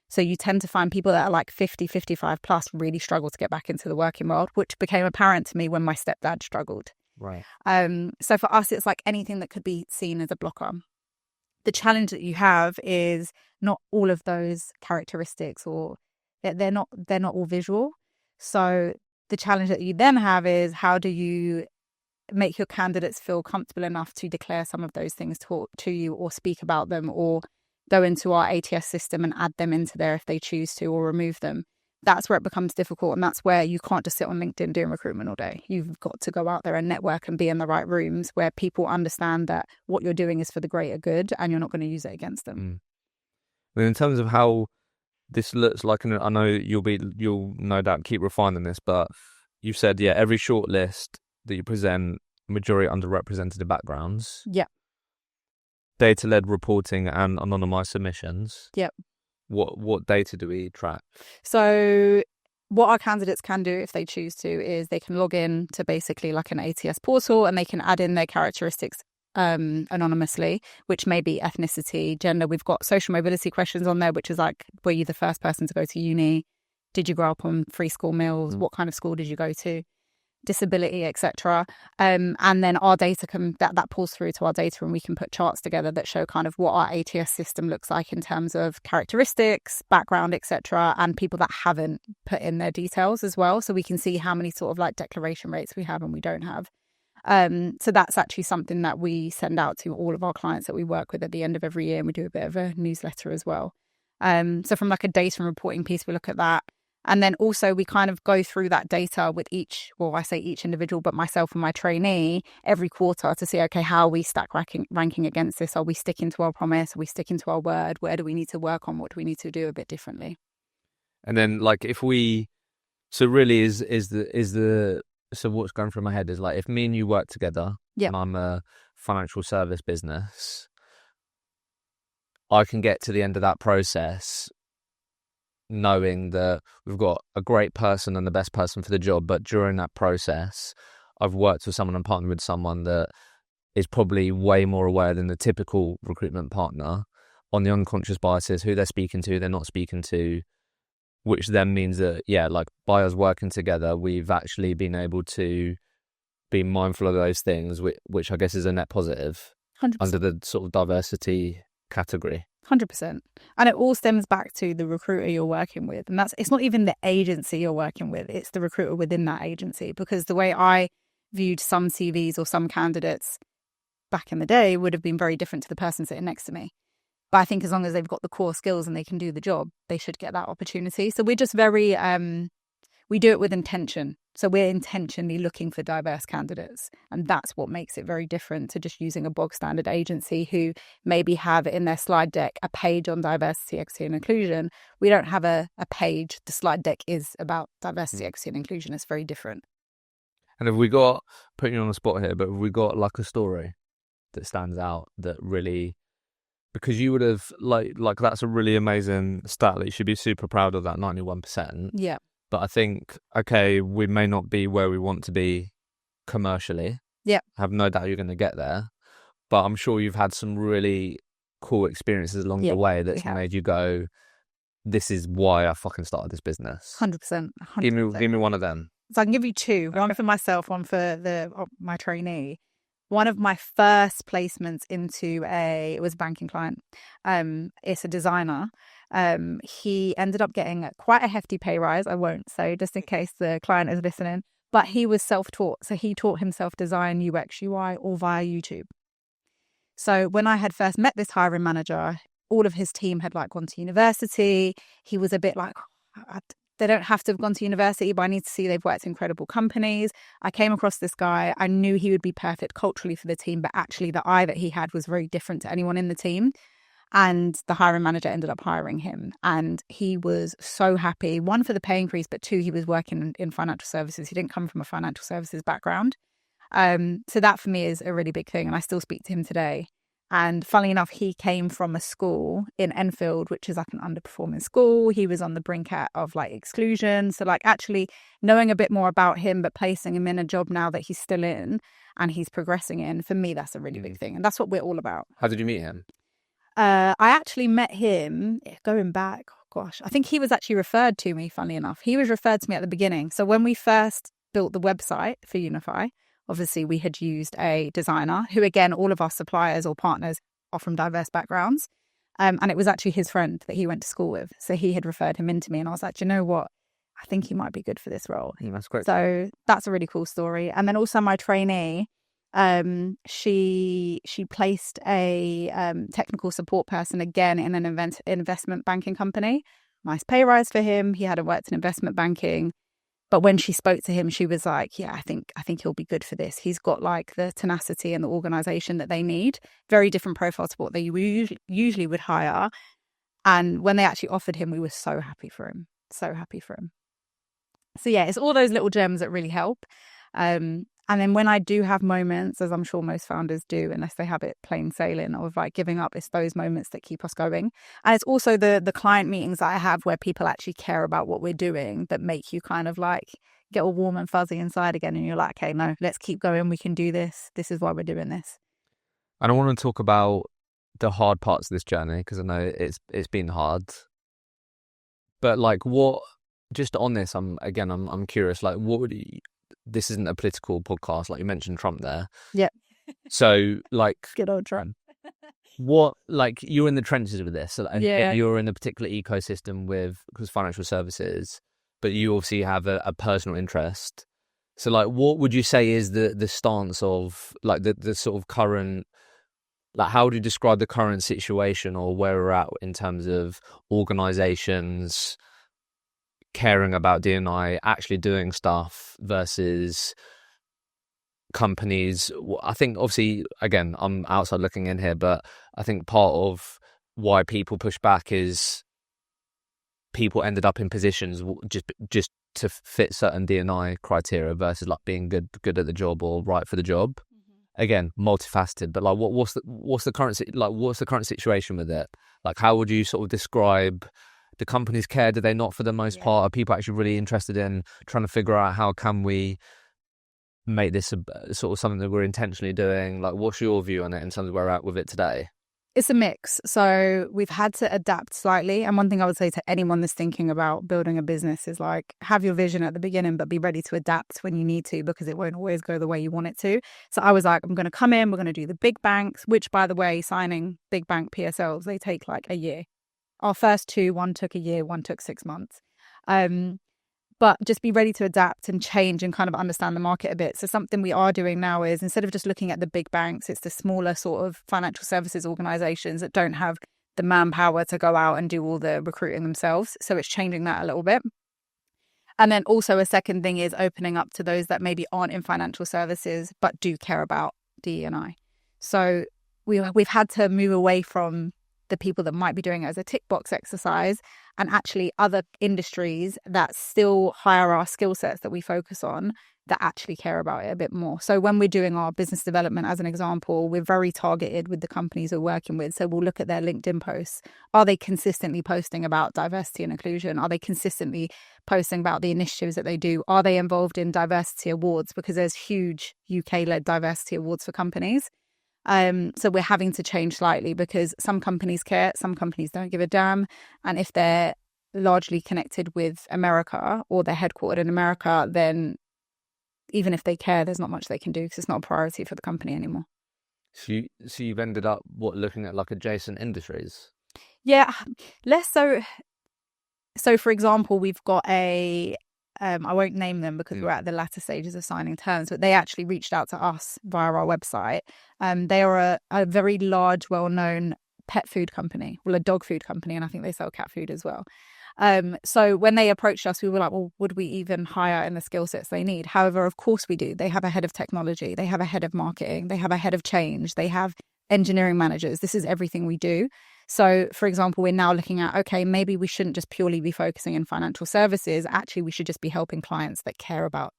So you tend to find people that are like 50, 55 plus really struggle to get back into the working world, which became apparent to me when my stepdad struggled. Right. So for us, it's like anything that could be seen as a blocker. The challenge that you have is not all of those characteristics, or they're not all visual. So the challenge that you then have is, how do you make your candidates feel comfortable enough to declare some of those things to you, or speak about them, or go into our ATS system and add them into there if they choose to, or remove them. That's where it becomes difficult. And that's where you can't just sit on LinkedIn doing recruitment all day. You've got to go out there and network and be in the right rooms where people understand that what you're doing is for the greater good and you're not going to use it against them. Well, in terms of how this looks like, and I know you'll no doubt keep refining this, but you've said, every shortlist that you present, majority underrepresented backgrounds. Yeah. Data-led reporting and anonymized submissions. Yep. What data do we track? So what our candidates can do if they choose to is they can log in to basically like an ATS portal, and they can add in their characteristics anonymously, which may be ethnicity, gender. We've got social mobility questions on there, which is like, were you the first person to go to uni? Did you grow up on free school meals? What kind of school did you go to? Disability, etc. And then our data that pulls through to our data, and we can put charts together that show kind of what our ATS system looks like in terms of characteristics, background, etc., and people that haven't put in their details as well. So we can see how many sort of like declaration rates we have and we don't have. So that's actually something that we send out to all of our clients that we work with at the end of every year, and we do a bit of a newsletter as well. So from like a data and reporting piece, we look at that. And then also we kind of go through that data with each individual, but myself and my trainee every quarter to see, okay, how are we stack ranking against this? Are we sticking to our promise? Are we sticking to our word? Where do we need to work on? What do we need to do a bit differently? And then like so what's going through my head is like, if me and you work together, and I'm a financial service business, I can get to the end of that process knowing that we've got a great person and the best person for the job, but during that process I've worked with someone and partnered with someone that is probably way more aware than the typical recruitment partner on the unconscious biases, who they're speaking to, they're not speaking to, which then means that like by us working together, we've actually been able to be mindful of those things, which I guess is a net positive 100%. Under the sort of diversity category. 100%. And it all stems back to the recruiter you're working with. And it's not even the agency you're working with, it's the recruiter within that agency. Because the way I viewed some CVs or some candidates back in the day would have been very different to the person sitting next to me. But I think as long as they've got the core skills and they can do the job, they should get that opportunity. So we're just very, we do it with intention. So we're intentionally looking for diverse candidates. And that's what makes it very different to just using a bog standard agency who maybe have in their slide deck a page on diversity, equity and inclusion. We don't have a page. The slide deck is about diversity, equity and inclusion. It's very different. And have we got, putting you on the spot here, but have we got like a story? that stands out that really, because you would have like that's a really amazing stat that you should be super proud of, that 91%. Yeah. But I think, okay, we may not be where we want to be commercially. Yeah. I have no doubt you're going to get there. But I'm sure you've had some really cool experiences along the way that's made you go, this is why I fucking started this business. 100%. Give me one of them. So I can give you two. One for myself, one for my trainee. One of my first placements into it was a banking client. It's a designer. He ended up getting quite a hefty pay rise. I won't say, just in case the client is listening. But he was self-taught. So he taught himself design, UX, UI, all via YouTube. So when I had first met this hiring manager, all of his team had like gone to university. He was a bit like, they don't have to have gone to university, but I need to see they've worked in incredible companies. I came across this guy. I knew he would be perfect culturally for the team, but actually the eye that he had was very different to anyone in the team. And the hiring manager ended up hiring him. And he was so happy, one, for the pay increase, but two, he was working in financial services. He didn't come from a financial services background. So that for me is a really big thing. And I still speak to him today. And funnily enough, he came from a school in Enfield, which is like an underperforming school. He was on the brink of like exclusion. So like actually knowing a bit more about him, but placing him in a job now that he's still in and he's progressing in, for me, that's a really big thing. And that's what we're all about. How did you meet him? I actually met him going back, I think he was actually referred to me, funnily enough. He was referred to me at the beginning. So when we first built the website for Unify, obviously we had used a designer who, again, all of our suppliers or partners are from diverse backgrounds. And it was actually his friend that he went to school with. So he had referred him into me and I was like, do you know what? I think he might be good for this role. Yeah, that's great. So that's a really cool story. And then also my trainee, she placed a technical support person again in an investment banking company. Nice pay rise for him. He hadn't worked in investment banking. But when she spoke to him, she was like, yeah, I think he'll be good for this. He's got like the tenacity and the organization that they need. Very different profile to what they usually would hire. And when they actually offered him, we were so happy for him. So happy for him. So yeah, it's all those little gems that really help. And then when I do have moments, as I'm sure most founders do, unless they have it plain sailing of like giving up, it's those moments that keep us going. And it's also the client meetings that I have where people actually care about what we're doing that make you kind of like get all warm and fuzzy inside again. And you're like, okay, no, let's keep going. We can do this. This is why we're doing this. And I want to talk about the hard parts of this journey because I know it's been hard. But like what, just on this, I'm curious, like what would you, this isn't a political podcast, like you mentioned Trump there. Yeah. So like good old Trump. What, like you're in the trenches with this, and yeah. You're in a particular ecosystem because financial services, but you obviously have a personal interest. So like what would you say is the stance of like the sort of current, like how would you describe the current situation or where we're at in terms of organizations caring about D&I, actually doing stuff versus companies? I think obviously, again, I'm outside looking in here, but I think part of why people push back is people ended up in positions just to fit certain D&I criteria versus like being good at the job or right for the job. Mm-hmm. Again, multifaceted, but like what's the current situation with it? Like how would you sort of describe? Do companies care? Do they not for the most part? Are people actually really interested in trying to figure out how can we make this a sort of something that we're intentionally doing? Like, what's your view on it in terms of where we're at with it today? It's a mix. So we've had to adapt slightly. And one thing I would say to anyone that's thinking about building a business is like, have your vision at the beginning, but be ready to adapt when you need to, because it won't always go the way you want it to. So I was like, I'm going to come in, we're going to do the big banks, which by the way, signing big bank PSLs, they take like a year. Our first two, one took a year, one took 6 months. But just be ready to adapt and change and kind of understand the market a bit. So something we are doing now is instead of just looking at the big banks, it's the smaller sort of financial services organizations that don't have the manpower to go out and do all the recruiting themselves. So it's changing that a little bit. And then also a second thing is opening up to those that maybe aren't in financial services, but do care about DE&I. So we've had to move away from the people that might be doing it as a tick box exercise, and actually other industries that still hire our skill sets that we focus on, that actually care about it a bit more. So when we're doing our business development, as an example, we're very targeted with the companies we're working with. So we'll look at their LinkedIn posts. Are they consistently posting about diversity and inclusion? Are they consistently posting about the initiatives that they do? Are they involved in diversity awards? Because there's huge UK-led diversity awards for companies. So we're having to change slightly, because some companies care, some companies don't give a damn. And if they're largely connected with America, or they're headquartered in America, then even if they care, there's not much they can do, because it's not a priority for the company anymore. So you've ended up looking at like adjacent industries? Yeah, less so. So for example, we've got I won't name them because we're at the latter stages of signing terms, but they actually reached out to us via our website. They are a very large, well-known pet food company, well, a dog food company, and I think they sell cat food as well. So when they approached us, we were like, well, would we even hire in the skill sets they need? However, of course we do. They have a head of technology, they have a head of marketing, they have a head of change, they have engineering managers. This is everything we do. So, for example, we're now looking at, okay, maybe we shouldn't just purely be focusing in financial services. Actually, we should just be helping clients that care about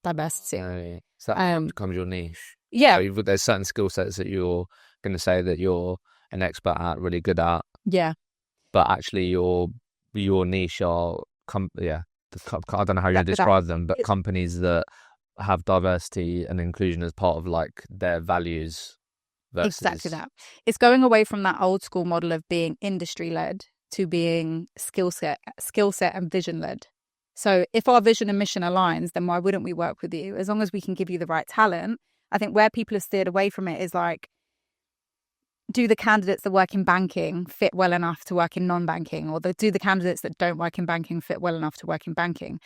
diversity. So that becomes your niche. Yeah. So there's certain skill sets that you're going to say that you're an expert at, really good at. Yeah. But actually your niche are, I don't know how you describe them, but companies that have diversity and inclusion as part of like their values. Exactly that. It's going away from that old school model of being industry led to being skill set and vision led. So if our vision and mission aligns, then why wouldn't we work with you? As long as we can give you the right talent. I think where people have steered away from it is like, do the candidates that work in banking fit well enough to work in non-banking? Or do the candidates that don't work in banking fit well enough to work in banking?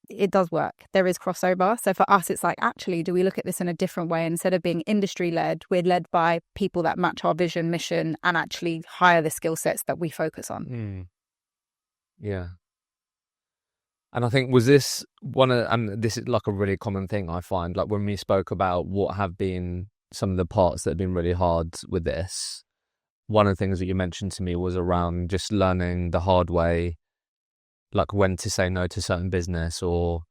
It does work. There is crossover. So for us, it's like, actually, do we look at this in a different way? Instead of being industry-led, we're led by people that match our vision, mission, and actually hire the skill sets that we focus on. Yeah. And I think, was this and this is like a really common thing I find, like when we spoke about what have been some of the parts that have been really hard with this, one of the things that you mentioned to me was around just learning the hard way, like when to say no to certain business, or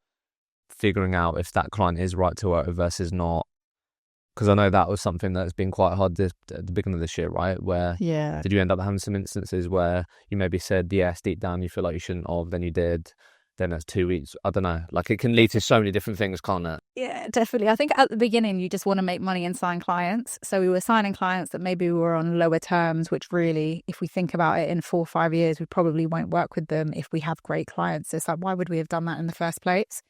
figuring out if that client is right to work with versus not. Because I know that was something that's been quite hard at the beginning of this year, right? Where did you end up having some instances where you maybe said yes, deep down you feel like you shouldn't have, then you did, then that's 2 weeks. I don't know. Like it can lead to so many different things, can't it? Yeah, definitely. I think at the beginning you just want to make money and sign clients. So we were signing clients that maybe were on lower terms, which really, if we think about it in 4 or 5 years, we probably won't work with them if we have great clients. It's like, why would we have done that in the first place?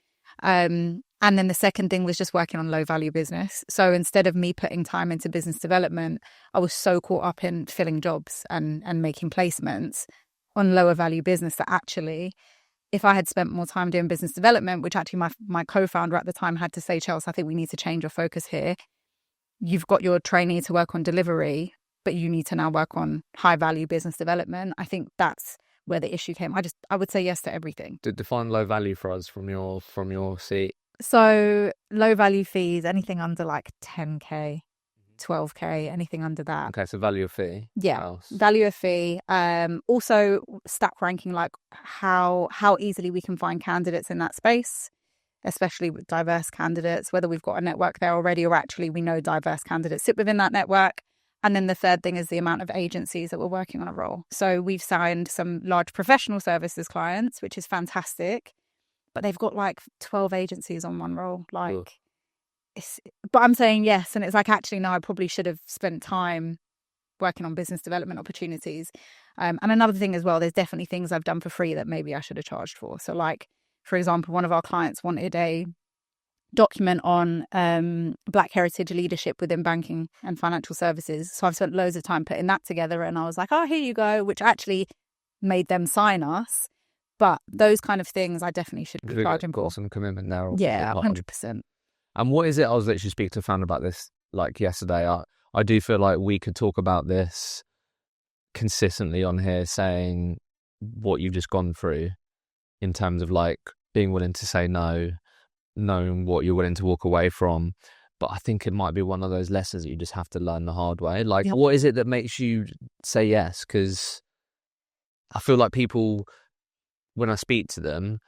And then the second thing was just working on low value business. So instead of me putting time into business development, I was so caught up in filling jobs and making placements on lower value business that actually, if I had spent more time doing business development, which actually my co-founder at the time had to say, Chelsea, I think we need to change your focus here. You've got your trainee to work on delivery, but you need to now work on high value business development. I think that's where the issue came. I would say yes to everything. To define low value for us from your seat. So low value fees, anything under like 10K, 12K, anything under that. Okay, so value of fee. Yeah, value of fee. Also stack ranking, like how easily we can find candidates in that space, especially with diverse candidates, whether we've got a network there already or actually we know diverse candidates sit within that network. And then the third thing is the amount of agencies that we're working on a role. So we've signed some large professional services clients, which is fantastic, but they've got like 12 agencies on one role. Like, but I'm saying yes. And it's like, actually, no, I probably should have spent time working on business development opportunities. And another thing as well, there's definitely things I've done for free that maybe I should have charged for. So like, for example, one of our clients wanted a document on Black heritage leadership within banking and financial services. So I've spent loads of time putting that together, and I was like, oh, here you go, which actually made them sign us. But those kind of things I definitely should be charging for. Some commitment there. Yeah, 100%. And what is it? I was literally speaking to a fan about this like yesterday. I do feel like we could talk about this consistently on here, saying what you've just gone through in terms of like being willing to say no, knowing what you're willing to walk away from. But I think it might be one of those lessons that you just have to learn the hard way. Like, what is it that makes you say yes? Because I feel like people, when I speak to them,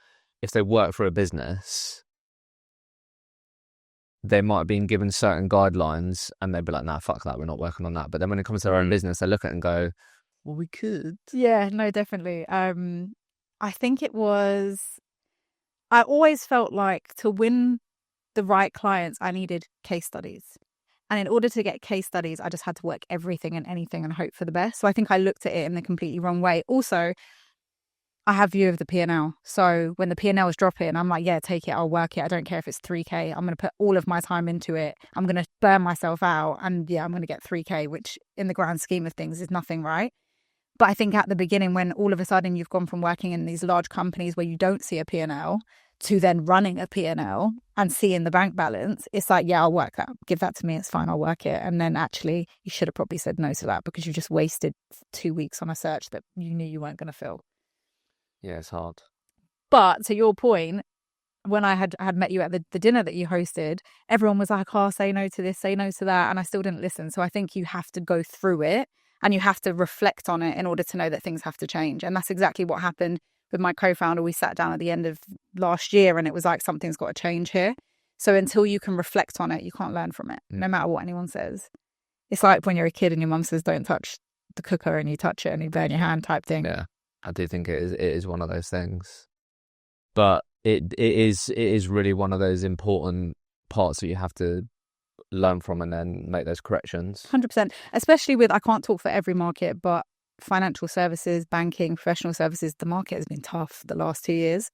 if they work for a business, they might have been given certain guidelines and they'd be like, nah, fuck that, we're not working on that. But then when it comes to their own business, they look at it and go, well, we could. Yeah, no, definitely. I think it was, I always felt like to win the right clients, I needed case studies. And in order to get case studies, I just had to work everything and anything and hope for the best. So I think I looked at it in the completely wrong way. Also, I have view of the P&L. So when the P&L is dropping, I'm like, yeah, take it. I'll work it. I don't care if it's 3K. I'm going to put all of my time into it. I'm going to burn myself out. And yeah, I'm going to get 3K, which in the grand scheme of things is nothing, right? But I think at the beginning, when all of a sudden you've gone from working in these large companies where you don't see a P&L to then running a P&L and seeing the bank balance, it's like, yeah, I'll work that. Give that to me. It's fine. I'll work it. And then actually, you should have probably said no to that because you just wasted 2 weeks on a search that you knew you weren't going to fill. Yeah, it's hard. But to your point, when I had met you at the dinner that you hosted, everyone was like, oh, say no to this, say no to that. And I still didn't listen. So I think you have to go through it and you have to reflect on it in order to know that things have to change. And that's exactly what happened with my co-founder. We sat down at the end of last year and it was like, something's got to change here. So until you can reflect on it, you can't learn from it, no matter what anyone says. It's like when you're a kid and your mum says, don't touch the cooker and you touch it and you burn your hand type thing. Yeah, I do think it is one of those things. But it is really one of those important parts that you have to learn from and then make those corrections. 100%. Especially with, I can't talk for every market, but financial services, banking, professional services, the market has been tough the last 2 years.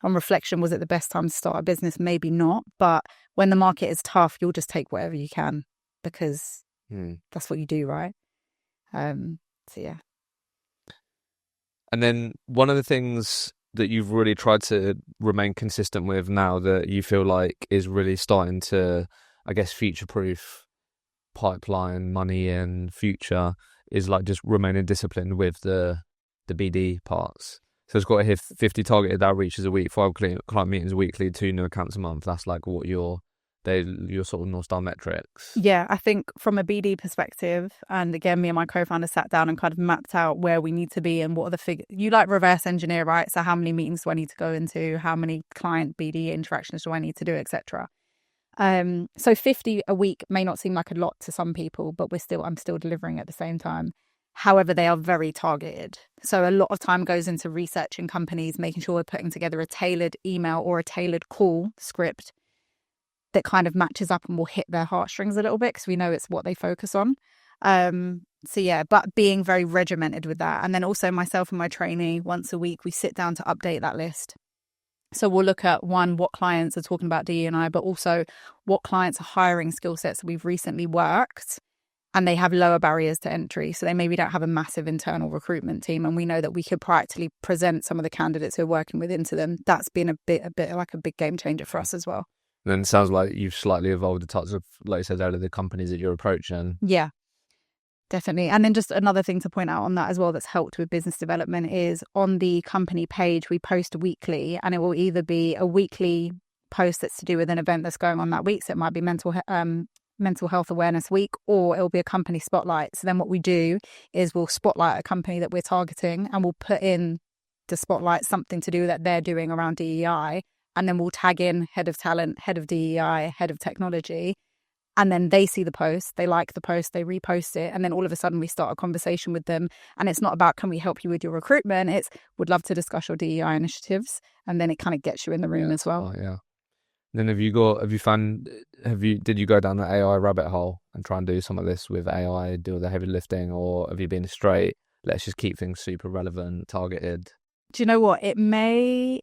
On reflection, was it the best time to start a business? Maybe not. But when the market is tough, you'll just take whatever you can because that's what you do, right? So, yeah. And then one of the things that you've really tried to remain consistent with now that you feel like is really starting to, I guess, future-proof pipeline, money and future is like just remaining disciplined with the BD parts. So it's got to hit 50 targeted outreaches a week, 5 client meetings weekly, 2 new accounts a month. That's like what your sort of North Star metrics. Yeah, I think from a BD perspective, and again, me and my co-founder sat down and kind of mapped out where we need to be and what are the figures. You like reverse engineer, right? So how many meetings do I need to go into? How many client BD interactions do I need to do, etc. So 50 a week may not seem like a lot to some people, but I'm still delivering at the same time. However, they are very targeted. So a lot of time goes into researching companies, making sure we're putting together a tailored email or a tailored call script that kind of matches up and will hit their heartstrings a little bit because we know it's what they focus on. So yeah, but being very regimented with that. And then also myself and my trainee, once a week, we sit down to update that list. So we'll look at what clients are talking about DE&I, but also what clients are hiring skill sets that we've recently worked and they have lower barriers to entry. So they maybe don't have a massive internal recruitment team. And we know that we could proactively present some of the candidates who are working with into them. That's been a bit like a big game changer for us as well. Then it sounds like you've slightly evolved the types of, like you said, out of the companies that you're approaching. Yeah, definitely. And then just another thing to point out on that as well that's helped with business development is on the company page, we post weekly and it will either be a weekly post that's to do with an event that's going on that week. So it might be mental health awareness week, or it'll be a company spotlight. So then what we do is we'll spotlight a company that we're targeting and we'll put in the spotlight something to do that they're doing around DEI. And then we'll tag in head of talent, head of DEI, head of technology. And then they see the post, they like the post, they repost it. And then all of a sudden we start a conversation with them. And it's not about, can we help you with your recruitment? It's, would love to discuss your DEI initiatives. And then it kind of gets you in the room as well. Yeah. Then did you go down the AI rabbit hole and try and do some of this with AI, do the heavy lifting, or have you been straight, let's just keep things super relevant, targeted? Do you know what? It may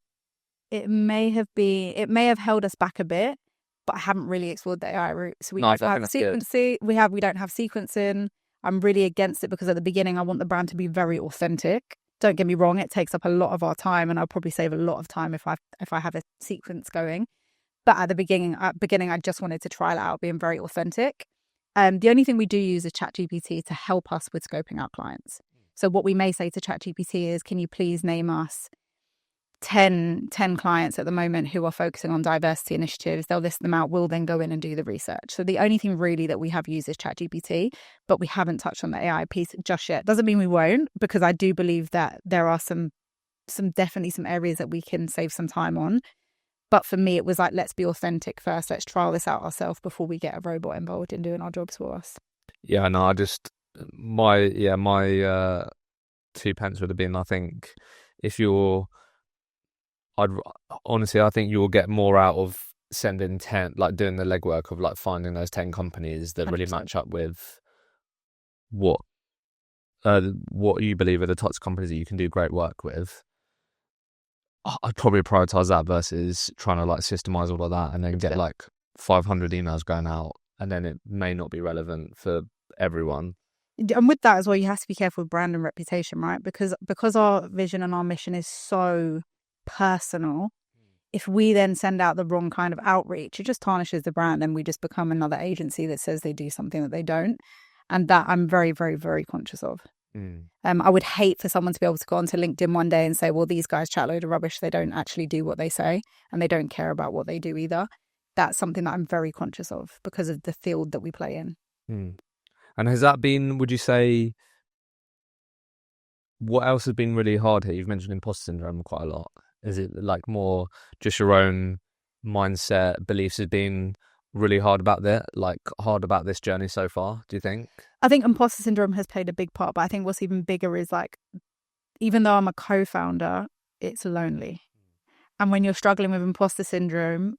have held us back a bit, but I haven't really explored the AI route. So we don't have sequencing. We don't have sequencing. I'm really against it because at the beginning, I want the brand to be very authentic. Don't get me wrong; it takes up a lot of our time, and I'll probably save a lot of time if I have a sequence going. But at the beginning, I just wanted to trial it out being very authentic. The only thing we do use is ChatGPT to help us with scoping out clients. So what we may say to ChatGPT is, can you please name us 10 clients at the moment who are focusing on diversity initiatives. They'll list them out. We'll then go in and do the research. So the only thing really that we have used is ChatGPT, but we haven't touched on the AI piece just yet. Doesn't mean we won't, because I do believe that there are definitely some areas that we can save some time on. But for me, it was like, let's be authentic first. Let's trial this out ourselves before we get a robot involved in doing our jobs for us. Yeah, no, my 2 pence would have been, I think, I think you'll get more out of sending 10, like doing the legwork of like finding those 10 companies that 100%. Really match up with what you believe are the types of companies that you can do great work with. I'd probably prioritize that versus trying to like systemize all of that and then get like 500 emails going out, and then it may not be relevant for everyone. And with that as well, you have to be careful with brand and reputation, right? Because our vision and our mission is so personal. If we then send out the wrong kind of outreach, it just tarnishes the brand, and we just become another agency that says they do something that they don't. And that I'm very, very, very conscious of. I would hate for someone to be able to go onto LinkedIn one day and say, well, these guys chat a load of rubbish. They don't actually do what they say, and they don't care about what they do either. That's something that I'm very conscious of because of the field that we play in. And has that been, would you say, what else has been really hard here? You've mentioned imposter syndrome quite a lot. Is it like more just your own mindset, beliefs has been really hard about this journey so far, do you think? I think imposter syndrome has played a big part, but I think what's even bigger is like, even though I'm a co-founder, it's lonely. And when you're struggling with imposter syndrome,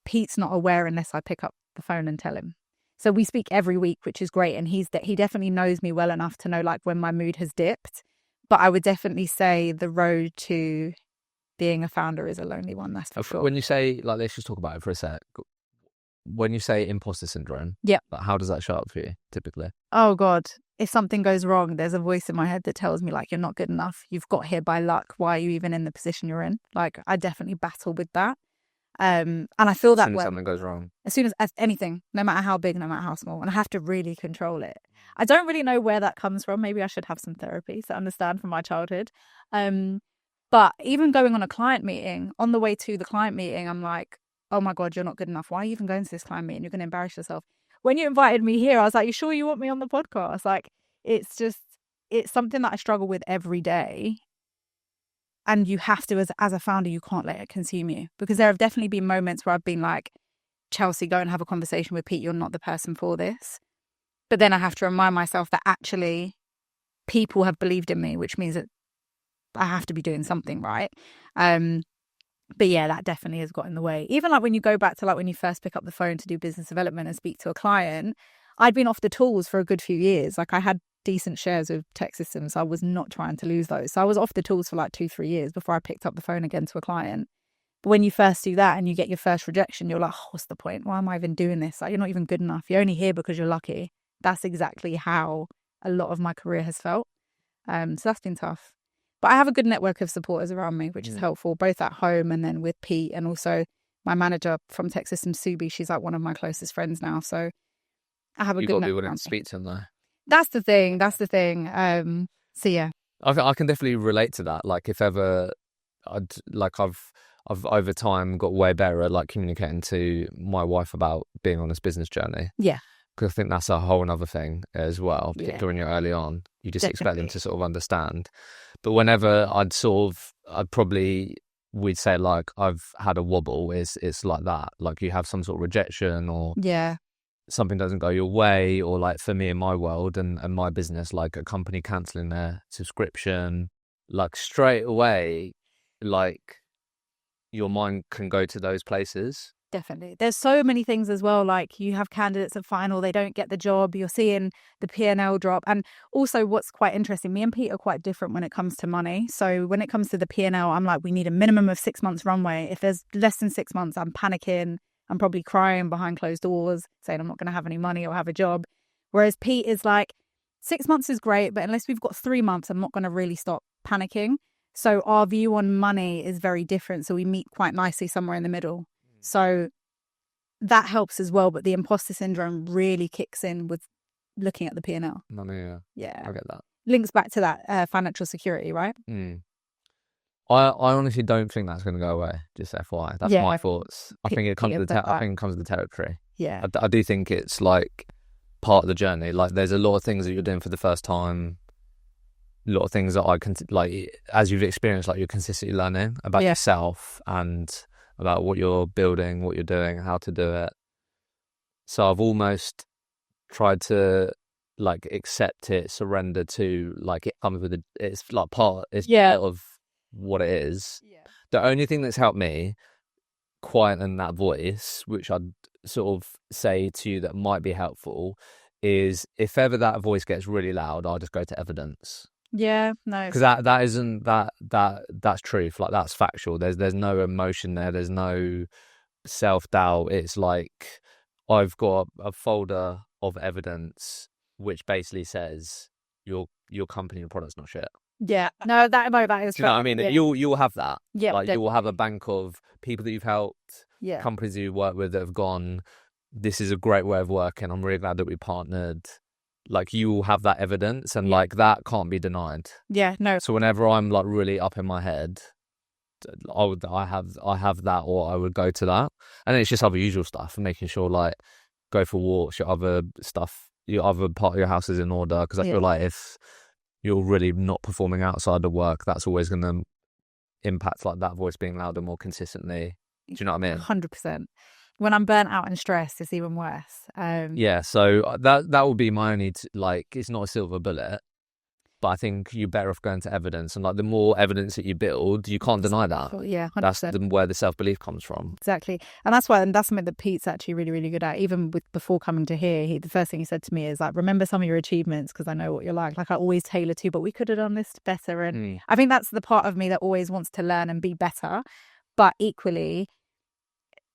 Pete's not aware unless I pick up the phone and tell him. So we speak every week, which is great. And he definitely knows me well enough to know like when my mood has dipped. But I would definitely say the road to being a founder is a lonely one, that's for sure. When you say, like, let's just talk about it for a sec. When you say imposter syndrome, like, how does that show up for you typically? Oh God, if something goes wrong, there's a voice in my head that tells me like, you're not good enough. You've got here by luck. Why are you even in the position you're in? Like, I definitely battle with that. And I feel that when something goes wrong, as soon as anything, no matter how big, no matter how small, and I have to really control it. I don't really know where that comes from. Maybe I should have some therapy to understand from my childhood. But even going on a client meeting, on the way to the client meeting, I'm like, oh my God, you're not good enough. Why are you even going to this client meeting? You're going to embarrass yourself. When you invited me here, I was like, you sure you want me on the podcast? Like, it's something that I struggle with every day. And you have to, as a founder, you can't let it consume you. Because there have definitely been moments where I've been like, Chelsea, go and have a conversation with Pete. You're not the person for this. But then I have to remind myself that actually people have believed in me, which means that I have to be doing something right. But yeah, that definitely has got in the way. Even like when you go back to like when you first pick up the phone to do business development and speak to a client, I'd been off the tools for a good few years. Like I had decent shares with tech systems. I was not trying to lose those. So I was off the tools for like 2-3 years before I picked up the phone again to a client. But when you first do that and you get your first rejection, you're like, oh, what's the point? Why am I even doing this? Like, you're not even good enough. You're only here because you're lucky. That's exactly how a lot of my career has felt. So that's been tough. But I have a good network of supporters around me, which is helpful, both at home and then with Pete, and also my manager from Tech Systems, Subi. She's like one of my closest friends now. So I have a good network. You've got to be willing to speak to them though. That's the thing. So yeah. I can definitely relate to that. Like if ever I've over time got way better at like communicating to my wife about being on this business journey. Yeah. Because I think that's a whole other thing as well, particularly when you're early on. You just expect them to sort of understand. But whenever we'd say like I've had a wobble, it's like that. Like you have some sort of rejection or something doesn't go your way, or like for me in my world and my business, like a company cancelling their subscription, like straight away, like your mind can go to those places. Definitely. There's so many things as well. Like you have candidates at final, they don't get the job. You're seeing the P&L drop. And also what's quite interesting, me and Pete are quite different when it comes to money. So when it comes to the P&L, I'm like, we need a minimum of 6 months runway. If there's less than 6 months, I'm panicking. I'm probably crying behind closed doors, saying I'm not going to have any money or have a job. Whereas Pete is like, 6 months is great, but unless we've got 3 months, I'm not going to really stop panicking. So our view on money is very different. So we meet quite nicely somewhere in the middle. So that helps as well. But the imposter syndrome really kicks in with looking at the P&L. Money, yeah. I get that. Links back to that financial security, right? I honestly don't think that's going to go away. Just FYI, that's my thoughts. I think it comes with the territory. Yeah, I do think it's like part of the journey. Like there's a lot of things that you're doing for the first time. A lot of things that I can like as you've experienced, like you're consistently learning about yourself and about what you're building, what you're doing, how to do it. So I've almost tried to like accept it, surrender to like it comes with it's like part of what it is. Yeah. The only thing that's helped me quieten that voice, which I'd sort of say to you that might be helpful, is if ever that voice gets really loud, I'll just go to evidence. Yeah, no, because that isn't that's truth. Like that's factual. There's no emotion there. There's no self-doubt. It's like I've got a folder of evidence which basically says your company, your product's not shit. Yeah, no, that is. Do you know what I mean? Yeah. You'll have that. Yeah, like you will have a bank of people that you've helped, companies you work with that have gone, this is a great way of working. I'm really glad that we partnered. Like you will have that evidence, and like that can't be denied. Yeah, no. So whenever I'm like really up in my head, I have that, or I would go to that, and it's just other usual stuff, making sure like go for walks, your other stuff, your other part of your house is in order. Because I feel like if you're really not performing outside of work, that's always going to impact like that voice being louder more consistently. Do you know what I mean? 100%. When I'm burnt out and stressed, it's even worse. So that will be my only like, it's not a silver bullet, but I think you're better off going to evidence, and like the more evidence that you build, you can't deny that. Yeah, 100%. That's where the self-belief comes from. Exactly. And that's something that Pete's actually really, really good at. Even before coming to here, the first thing he said to me is like, remember some of your achievements, because I know what you're like. Like I always tailor to, but we could have done this better. And I think that's the part of me that always wants to learn and be better. But equally,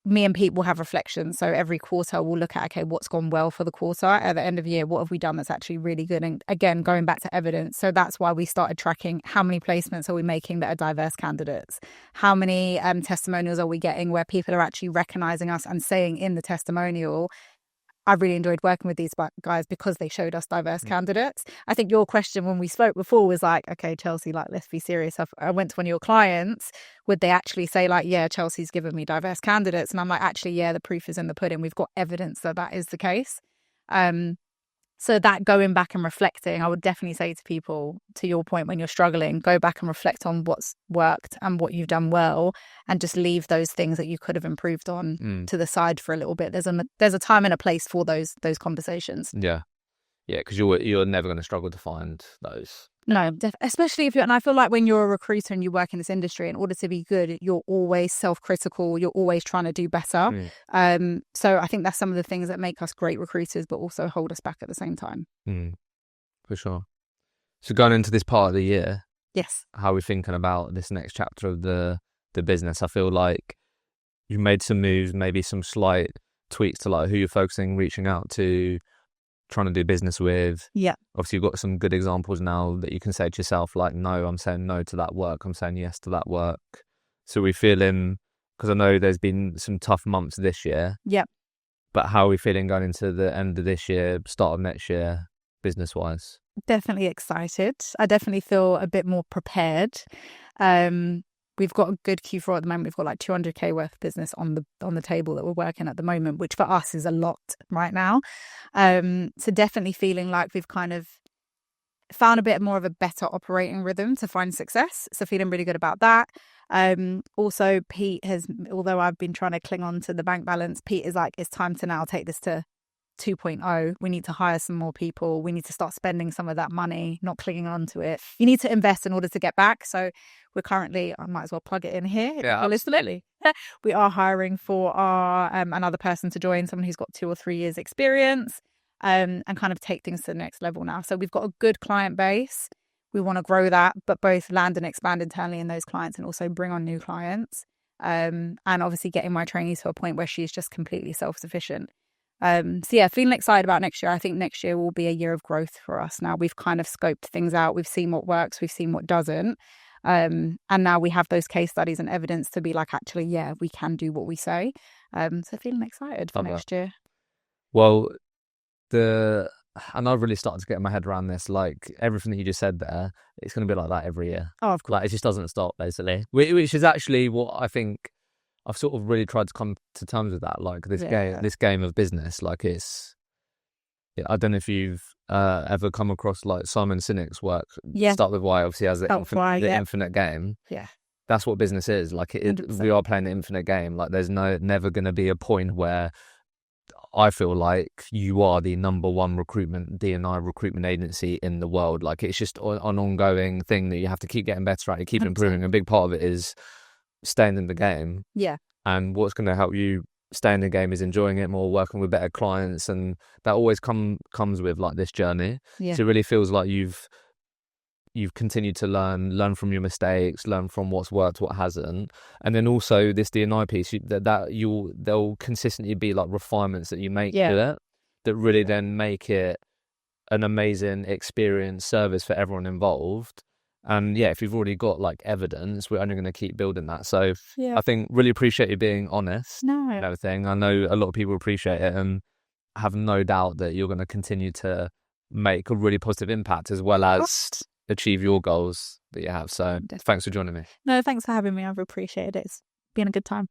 me and Pete will have reflections. So every quarter we'll look at, okay, what's gone well for the quarter. At the end of the year, what have we done that's actually really good? And again, going back to evidence. So that's why we started tracking how many placements are we making that are diverse candidates? How many testimonials are we getting where people are actually recognizing us and saying in the testimonial, I really enjoyed working with these guys because they showed us diverse candidates. I think your question when we spoke before was like, okay, Chelsea, like, let's be serious. I went to one of your clients. Would they actually say like, yeah, Chelsea's given me diverse candidates? And I'm like, actually, yeah, the proof is in the pudding. We've got evidence that is the case. So that going back and reflecting, I would definitely say to people, to your point, when you're struggling, go back and reflect on what's worked and what you've done well, and just leave those things that you could have improved on to the side for a little bit. There's a time and a place for those conversations. Yeah, because you're never going to struggle to find those. No, especially and I feel like when you're a recruiter and you work in this industry, in order to be good, you're always self-critical. You're always trying to do better. So I think that's some of the things that make us great recruiters, but also hold us back at the same time. For sure. So going into this part of the year, yes, how are we thinking about this next chapter of the business? I feel like you've made some moves, maybe some slight tweaks to like who you're focusing, reaching out to, trying to do business with. Yeah. Obviously, you've got some good examples now that you can say to yourself, like, no, I'm saying no to that work. I'm saying yes to that work. So we're feeling, because I know there's been some tough months this year. Yep. But how are we feeling going into the end of this year, start of next year, business-wise? Definitely excited. I definitely feel a bit more prepared. We've got a good Q4 at the moment. We've got like 200k worth of business on the table that we're working at the moment, which for us is a lot right now. So definitely feeling like we've kind of found a bit more of a better operating rhythm to find success. So feeling really good about that. Also, Pete has, although I've been trying to cling on to the bank balance, Pete is like, it's time to now take this to 2.0. We need to hire some more people. We need to start spending some of that money, not clinging on to it. You need to invest in order to get back. So we're currently, I might as well plug it in here. Yeah, absolutely. We are hiring for our another person to join, someone who's got 2 or 3 years experience, and kind of take things to the next level now. So we've got a good client base. We want to grow that, but both land and expand internally in those clients and also bring on new clients. And obviously getting my trainee to a point where she's just completely self-sufficient. So yeah, feeling excited about next year. I think next year will be a year of growth for us. Now we've kind of scoped things out. We've seen what works. We've seen what doesn't. And now we have those case studies and evidence to be like, actually, yeah, we can do what we say. So feeling excited for next year. Well, the and I've really started to get my head around this. Like everything that you just said there, it's going to be like that every year. Oh, of course. Like it just doesn't stop, basically. Which is actually what I think I've sort of really tried to come to terms with that. Like this game of business. Like I don't know if you've ever come across like Simon Sinek's work. Yeah. Start with Why, obviously, as the infinite game. Yeah. That's what business is. Like we are playing the infinite game. Like there's never going to be a point where I feel like you are the number one D&I recruitment agency in the world. Like it's just an ongoing thing that you have to keep getting better at. You keep 100%. Improving. A big part of it is staying in the game. Yeah. And what's going to help you stay in the game is enjoying it more, working with better clients, and that always comes with like this journey. Yeah. So it really feels like you've continued to learn from your mistakes, learn from what's worked, what hasn't, and then also this D&I piece there'll consistently be like refinements that you make to it that really then make it an amazing experience, service for everyone involved. And if you've already got like evidence, we're only going to keep building that. So I think really appreciate you being honest and everything. I know a lot of people appreciate it and have no doubt that you're going to continue to make a really positive impact as well as achieve your goals that you have. So thanks for joining me. No, thanks for having me. I've appreciated it. It's been a good time.